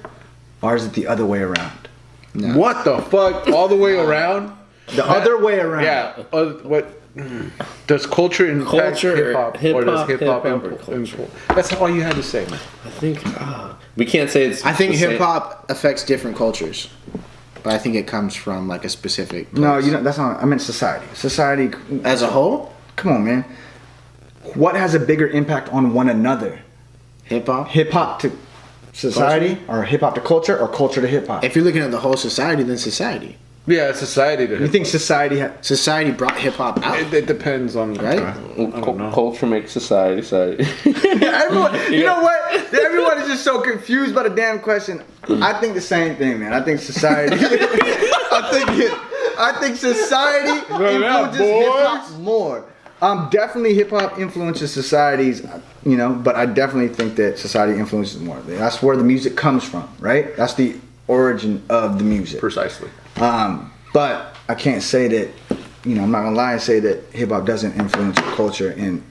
or is it the other way around? No. What the fuck? All the way around? The other way around. Yeah. What? Does culture impact Culture, hip hop, or does hip-hop, hip hop hip-hop, or impact culture? culture? That's all you had to say, man. I think we can't say it's. I think the same. hip hop affects different cultures, but I think it comes from like a specific. Place. No, that's not. I meant society. Society As a whole, Come on, man. What has a bigger impact on one another? hip hop. Hip hop to society, or hip hop to culture, or culture to hip hop? If you're looking at the whole society, then society. Yeah, society to You think society? Society brought hip hop out. It depends on Right? I don't know. Culture makes society. Everyone, you know what? Everyone is just so confused by the damn question. I think the same thing, man. I think society. I think society influences hip hop more. Definitely hip hop influences societies, but I definitely think that society influences more. That's where the music comes from, right? That's the origin of the music. Precisely. But I can't say that, I'm not gonna lie and say that hip hop doesn't influence culture, and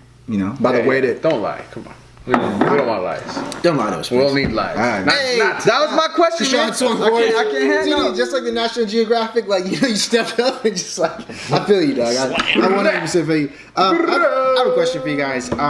by the way that. Don't lie. Come on. We don't want lies. Don't lie to us. We don't please. need lies. Alright. Not That was my question, Sean man. swung I forward. can't handle it. Just like the National Geographic, you stepped up and just like, I feel you, dog. I 100% feel you. I have a question for you guys, and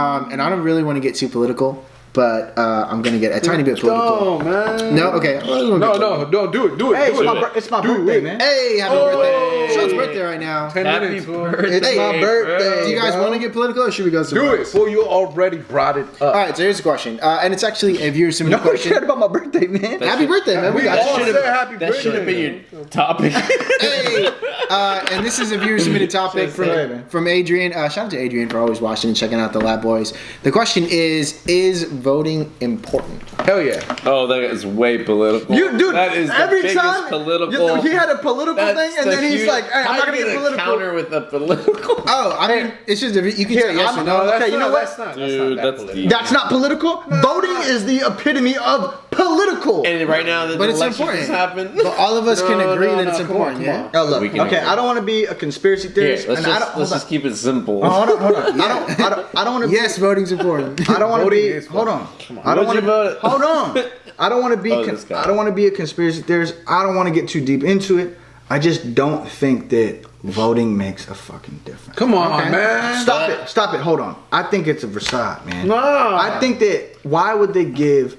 I don't really want to get too political, but I'm gonna get a tiny bit political. No, man. No, okay. No, do it. Hey, do it. it's my birthday, man. Hey, happy birthday! Sean's birthday right now. 10 Happy minutes. birthday! It's my birthday. Do you guys bro. want to get political, or should we go somewhere Do it. else? Well, you already brought it All up. right, so here's a question, and it's actually a viewer submitted Nobody question. cared about my birthday, man. Happy birthday, man! We We got all you. said happy That should have birthday. been your topic. Hey, and this is a viewer submitted topic from Adrian. Shout out to Adrian for always watching and checking out the Lab Boys. The question is voting important? Hell yeah. Oh, that is way political. Dude, that is the every biggest time political. he had a political That's thing, and the then he's huge- like, "Hey, I'm how not gonna you get gonna political." counter with a political. Oh, I mean, it's just you can say yes or no. Okay, you know what? That's not Dude, that that's political. deep. That's not political. Voting is the epitome of political. And right now that But the it's election important. just happened. But all of us can agree that it's come important. on, Yeah. come Oh, look, We can okay, agree. I don't want to be a conspiracy Here, theorist, let's and I don't. just, let's just keep it simple. Oh, hold on. I don't want to. Yes, voting's important. I don't want to Voting be. is Hold fun. on. I don't want What'd you to. vote? Hold on. I don't want to be. Oh, this guy. I don't want to be a conspiracy theorist. I don't want to get too deep into it. I just don't think that voting makes a fucking difference. Come on, Okay. man. Stop it. Hold on. I think it's a facade, man. No. I think that why would they give?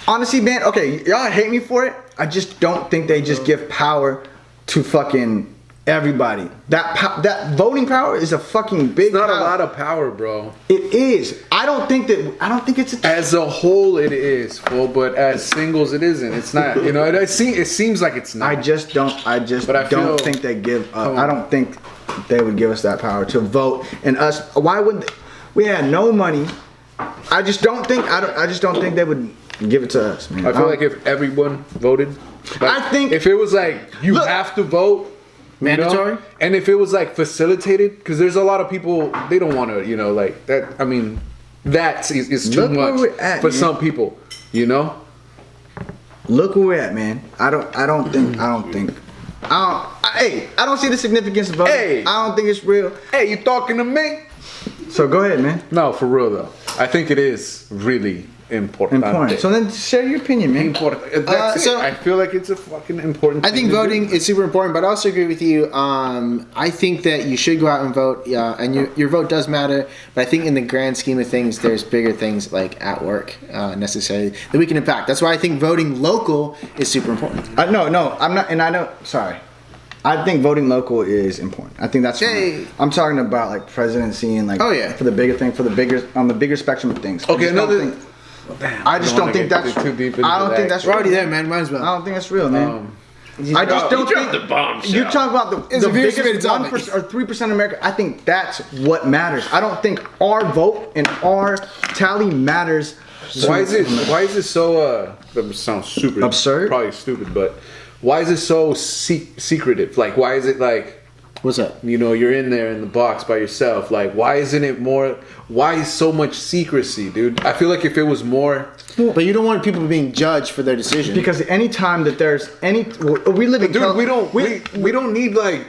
Honestly, man. Okay, y'all hate me for it. I just don't think they just give power to fucking everybody. That voting power is a fucking big. It's not a power. lot of power, bro. It is. I don't think it's a. As a whole, it is, well, but as singles, it isn't. It's not. It seems like it's not. I just don't But I don't feel- think they give up. I don't think they would give us that power to vote. And us, why would they? We had no money. I just don't think they would give it to us, man. I feel like if everyone voted, like, I think- if it was like you Look. have to vote, Mandatory? And if it was like facilitated, because there's a lot of people, they don't want to, like that. I mean, that is too Look where much we're at, for man. some people, Look where we're at, man. I don't see the significance of voting. Hey. I don't think it's real. Hey, you talking to me? So go ahead, man. No, for real though. I think it is really important. So then share your opinion, man. Important. That's so- it. I feel like it's a fucking important. I think thing to voting do. is super important, but I also agree with you. I think that you should go out and vote, and your vote does matter. But I think in the grand scheme of things, there's bigger things like at work necessarily that we can impact. That's why I think voting local is super important. No, I'm not, and I know. Sorry, I think voting local is important. I think that's. Hey. Fine. I'm talking about like presidency and like. Oh, yeah. For the bigger thing, on the bigger spectrum of things. Okay, I just don't think that's. too deep into I don't think that's. We're already real. there, man. Might as I well. don't think that's real, man. I just don't dropped think the bombshell. You talk about the a very specific biggest 1% or 3% of America. I think that's what matters. I don't think our vote and our tally matters. Why is it so? That sounds super Absurd? Probably stupid, but why is it so secretive? Like, why is it like? What's up? You're in there in the box by yourself. Like, why isn't it more? Why is so much secrecy, dude? I feel like if it was more. But you don't want people being judged for their decision. Because any time that there's any, we live in. Dude, we don't need like,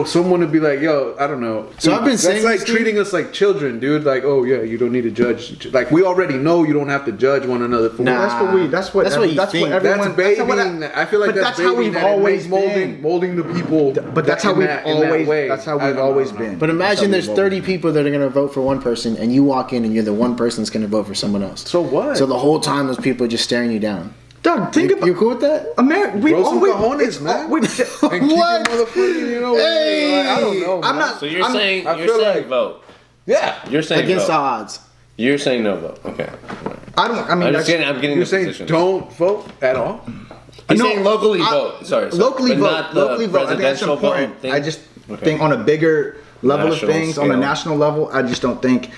someone to be like, I don't know. So I've been that's saying like this, dude. treating us like children, dude. Like, oh yeah, you don't need to judge. Like, we already know you don't have to judge one another. For Nah. That's what you that's think. what everyone. That's babying. I feel like but that's how we've babying that always and molding, been. molding the people. But that's how in we've that always. way. That's how I we've don't always know. been. But imagine That's there's how 30 we've always people that are going to vote for one person, and you walk in and you're the one person that's going to vote for someone else. So what? So the whole time those people are just staring you down. been. Dog, think about. You cool with that? America, we Grow some always. cojones, it's man. we- And keep your What? motherfucking, Hey! I don't know. I'm man. not. So you're I'm- saying I you're feel saying like- vote. Yeah. You're saying Against vote. all odds. You're saying no vote. Okay. I don't. I mean, I'm that's, getting You're the saying positions. don't vote at all. He's No, saying locally I- vote. Sorry. locally but vote. Not the Locally vote. I think that's presidential important. vote thing. I just Okay. think on a bigger level National of things, on a scale. national level, I just don't think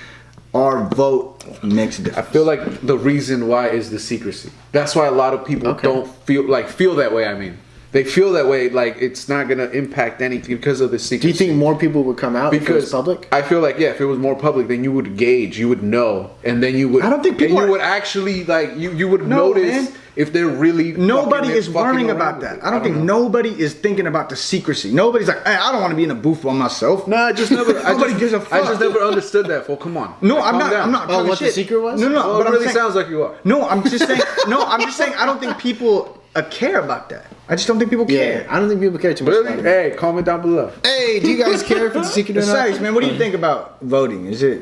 our vote makes a I difference. feel like the reason why is the secrecy. That's why a lot of people Okay. don't feel that way. I mean, they feel that way like it's not gonna impact anything because of the secrecy. Do you think more people would come out if it was Because public? I feel like if it was more public, then you would gauge, you would know, and then you would. I don't think people And you are- would actually like you would No, notice man. if they're really. Nobody is fucking worrying around about with that. it. I don't think know. nobody is thinking about the secrecy. Nobody's like, hey, I don't want to be in a booth by myself. No, I just never. Nobody gives a fuck. I just never understood that. Fool, come on. No, Like, I'm calm not. down. I'm not. Oh, talking what the shit. secret was? No, no. Well, but it really I'm saying, sounds like you are. No, I'm just saying. No, I'm just saying. I don't think people care about that. I just don't think people Yeah, care. I don't think people care too much. Really? About it. Hey, comment down below. Hey, do you guys care if it's a secret or not? Besides, man, what do you think about voting? Is it?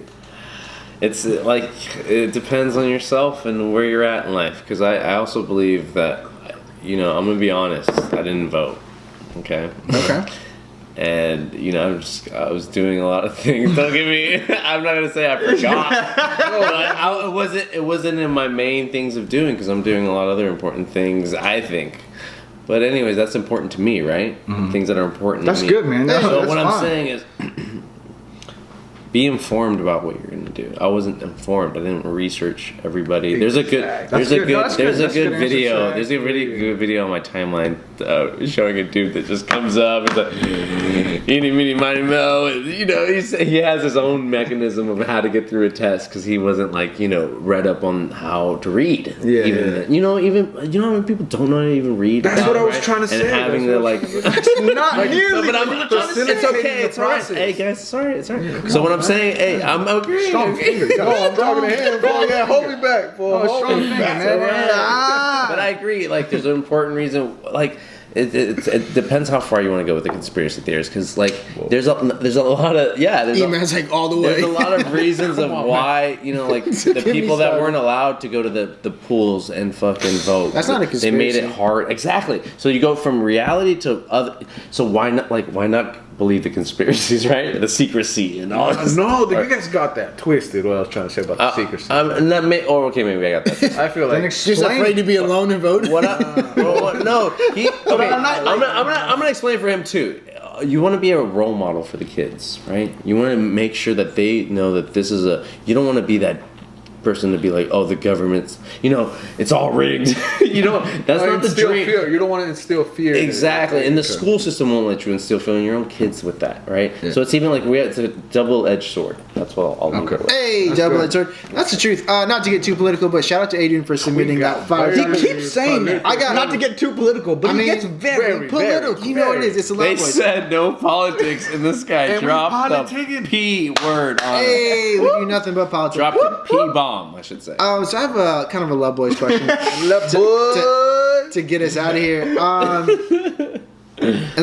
It's like it depends on yourself and where you're at in life. Because I also believe that, I'm gonna be honest. I didn't vote. Okay. Okay. And I was doing a lot of things. Don't get me. I'm not gonna say I forgot. But it wasn't in my main things of doing because I'm doing a lot of other important things. I think. But anyways, that's important to me, right? Things that are important. That's to me. good, man. So That's what I'm fine. saying is, be informed about what you're gonna do. I wasn't informed. I didn't research everybody. There's a good. That's good. No, that's good. There's a That's good good answer, video. Shaq. There's a really good video on my timeline showing a dude that just comes up. It's like, eeny, meeny, miny, mo. He has his own mechanism of how to get through a test because he wasn't read up on how to read. Yeah, Even yeah. how many people don't know how to even read. That's what I was trying to and say. having That's to what- Not nearly. but it's okay. It's alright. Hey guys, it's alright. It's alright. So what I'm saying, hey, I'm agreeing. Strong finger. You got No, a I'm talking to him. Boy, yeah, hold me back. Boy, hold strong me finger, back. man. But I agree. Like, there's an important reason. Like, it depends how far you want to go with the conspiracy theories. Because there's a lot of E-man's like all the way. there's a lot of reasons of why the Get me people that started. weren't allowed to go to the pools and fucking vote. That's not a They made it conspiracy. hard. Exactly. So you go from reality to other. So why not believe the conspiracies, right? The secrecy and all. This. No, you guys got that twisted. What I was trying to say about the secrecy. Maybe I got that. I feel like Just afraid to be alone and vote. What? No. I'm gonna explain for him too. You want to be a role model for the kids, right? You want to make sure that they know that this is a. You don't want to be that person to be like, oh, the government's, it's all rigged. That's not the dream. Fear. You don't want to instill fear. Exactly, and the school system won't let you instill fear in your own kids with that, right? Yeah. So it's even like it's a double-edged sword. That's what I'll leave it with. Hey, double-edged sword. That's the truth. Not to get too political, but shout out to Adrian for submitting that fire. He keeps saying that. I got not to get too political, but he gets very political. You know what it is. It's a lot. They said no politics, and this guy dropped the P word on Hey, we do nothing but politics. Dropped the P bomb, I should say. So I have a kind of a love boys question. to get us out of here. And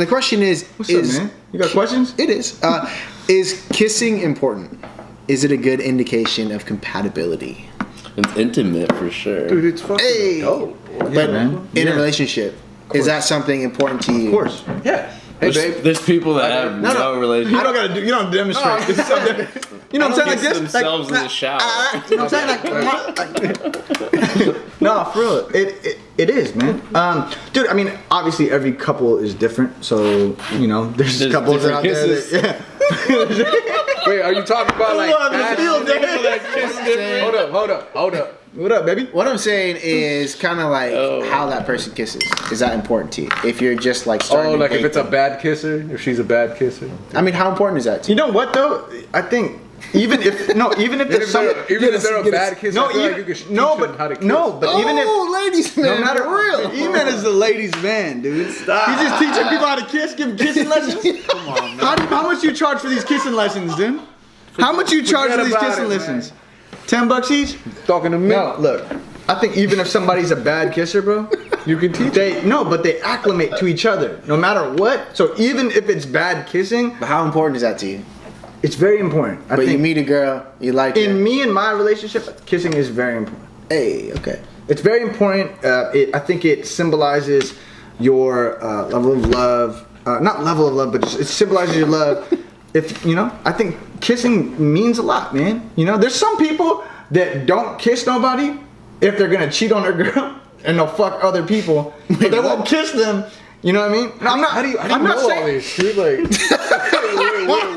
the question is, what's up, man? You got questions? It is. Is kissing important? Is it a good indication of compatibility? It's intimate for sure. Dude, it's fucking dope. But in a relationship, is that something important to you? Of course. Yeah. Hey, babe. There's people that have no relationship. You don't demonstrate. You know what I'm saying? Like this? Themselves in the shower. You know what I'm saying? No, for real. It is, man. Dude, I mean, obviously every couple is different. So, there's couples out there that, Wait, are you talking about like Hold up. What up, baby? What I'm saying is kind of like how that person kisses. Is that important to you? If you're just like starting to like if date it's a them. bad kisser, if she's a bad kisser. I mean, how important is that to you? You know what though? I think even if there's some even if they're a bad kisser, I feel like you can teach them how to kiss. Even if ladies man, no matter real. E-Man is the ladies' man, dude. Stop. He's just teaching people how to kiss, give kissing lessons. Come on, man. How much you charge for these kissing lessons, dude? How much you charge for these kissing lessons? $10 each? Talking to me. No, look. I think even if somebody's a bad kisser, bro, you can teach but they acclimate to each other no matter what. So even if it's bad kissing, But how important is that to you? it's very important. I But think you meet a girl, you like her. in me and my relationship, kissing is very important. Hey, okay. It's very important. I think it symbolizes your level of love. Not level of love, but just it symbolizes your love. I think kissing means a lot, man. There's some people that don't kiss nobody if they're gonna cheat on their girl and they'll fuck other people, but they won't kiss them. You know what I mean? No, I'm not. How do you I'm not know saying all this, dude? Like,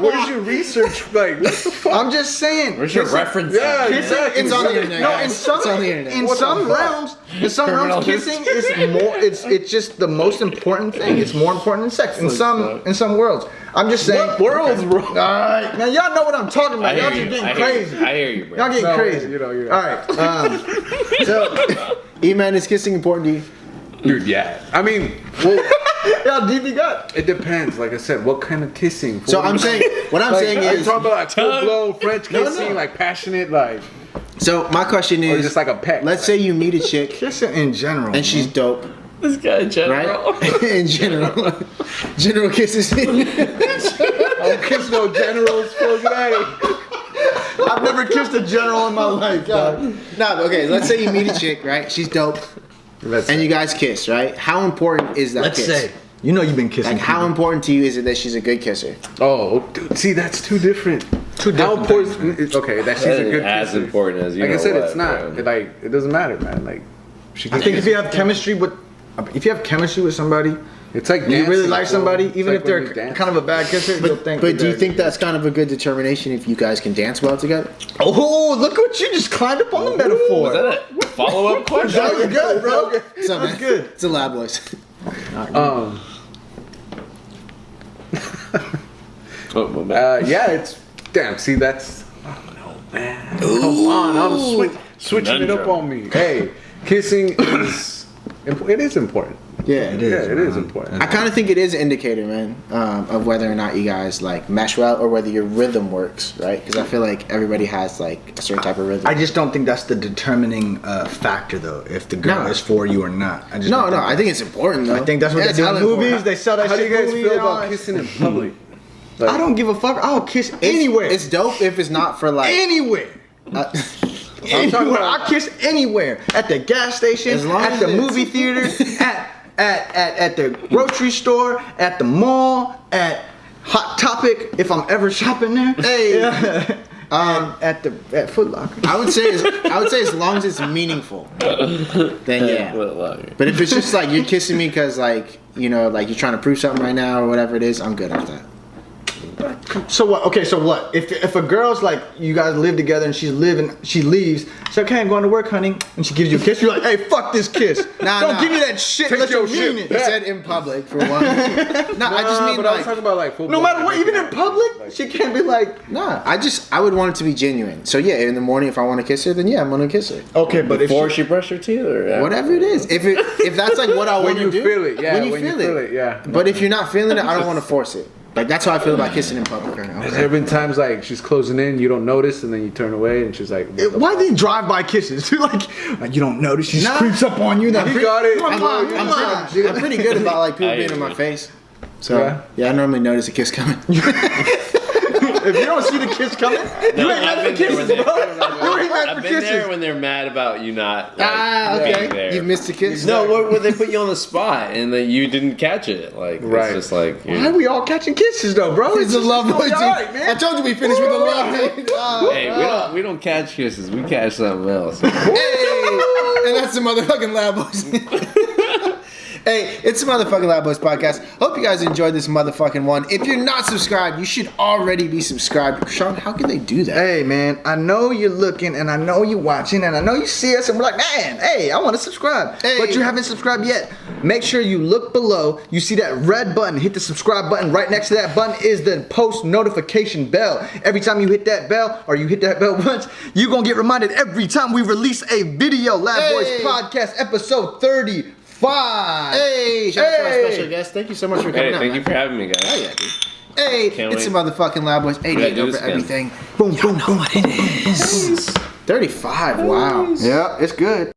where's your research? Like, what the fuck? I'm just saying. Where's your reference? Yeah, Kissing, It's on the internet. No, guys. It's on the internet. in some realms, kissing is more. It's just the most important thing. It's more important than sex in some worlds. I'm just saying. What worlds, bro? All right, man, y'all know what I'm talking about. Y'all just getting crazy. I hear you, bro. Y'all getting crazy. You're All right. So, E-Man, is kissing important to you? Dude, yeah. I mean, well, Y'all deep you got. it depends. Like I said, what kind of kissing? So I'm saying, what I'm saying are you is, talking about like full blown French kissing, like passionate, like, so my question or is, just like a peck? let's say you meet a chick Kissing in general. and she's dope, This guy in general. right? In general, general kisses. I don't kiss no generals, fuck that. I've never kissed a general in my life. No, but okay. Let's say you meet a chick, right? She's dope, and you guys kiss, right? How important is that Let's kiss? say you've been kissing. Like, how important to you is it that she's a good kisser? Oh, dude, see, that's too different. How important? Okay, that she's a good as kisser. important as you. Like I said, know it's what, not. bro. It doesn't matter, man. Like, she I think if you have chemistry with somebody, it's like you really dancing, like bro. somebody, It's even like if they're when you dance. kind of a bad kisser, you'll think. But do you think that's kind of a good determination if you guys can dance well together? Oh, look what you just climbed up on the metaphor. Was that a follow-up question? That was good, bro. So, man, good. It's a lab voice. Oh, my bad. Yeah, it's damn. See, that's I don't know, man. Come on, I'm switching it up on me. Hey, kissing is it is important. Yeah, It Yeah, is. it is important. I kind of think it is an indicator, man, of whether or not you guys like mesh well or whether your rhythm works, right? Because I feel like everybody has like a certain type of rhythm. I just don't think that's the determining factor, though. If the girl No. is for you or not. I just no, don't no, think I think it's important though. I think that's what Yeah, they do in it's hella movies. important. They sell that How do shit you guys movies feel and all about that. kissing in public? I don't give a fuck. I'll kiss anywhere. It's dope if it's not for like. anywhere. Anywhere. I kiss anywhere. At the gas station, As long at as the it's- movie theater, at the grocery store, at the mall, at Hot Topic, if I'm ever shopping there. Hey. At Foot Locker. I would say as long as it's meaningful, then yeah. But if it's just like you're kissing me because like like you're trying to prove something right now or whatever it is, I'm good at that. So what? Okay, so what? If a girl's like, you guys live together and she leaves, so okay, I'm going to work, honey, and she gives you a kiss, you're like, hey, fuck this kiss. Don't give me that shit Take unless your you shit mean it. He said in public for one. I just mean but I was like. talking about like full No matter what, even in public, she can't be like. Nah, I would want it to be genuine. So yeah, in the morning if I want to kiss her, then yeah, I'm gonna kiss her. Okay, but Before if she brushed her teeth, or Whatever it is, if that's like what I want when to you do, feel it, yeah. when you feel it, yeah. But if you're not feeling it, I don't want to force it. Like that's how I feel about kissing in public. Has there been times like she's closing in, you don't notice, and then you turn away, and she's like, why they drive by kisses? like you don't notice, she just creeps up on you. You got it. I'm pretty good about like people being in my face. So yeah, I normally notice a kiss coming. If you don't see the kiss coming, you ain't meant for kisses, bro. You ain't meant for I've been there kisses. when they're mad about you not. Like, being Okay. there. You've missed a kiss. No, where they put you on the spot and that you didn't catch it. Like, Right. it's just like. Why are we all catching kisses though, bro? It's a love gonna boy. be all right, man. I told you we finished with the love boy. Hey, we don't catch kisses. We catch something else. Hey, and that's the motherfucking Lab Boys. Hey, it's the motherfucking Lab Boys podcast. Hope you guys enjoyed this motherfucking one. If you're not subscribed, you should already be subscribed. Sean, how can they do that? Hey man, I know you're looking and I know you're watching and I know you see us and we're like, man, hey, I want to subscribe. Hey. But you haven't subscribed yet. Make sure you look below. You see that red button. Hit the subscribe button. Right next to that button is the post notification bell. Every time you hit that bell or you hit that bell once, you're going to get reminded every time we release a video. Lab Boys Podcast episode 35. Hey, shout out to our special guest. Thank you so much for coming Hey, out. thank man. you for having me, guys. Oh, yeah, dude. Hey, Can't it's wait. the motherfucking Lab Boys. 88 do over this again. everything. Boom, boom, boom. What it is. 35, wow. Yeah, it's good.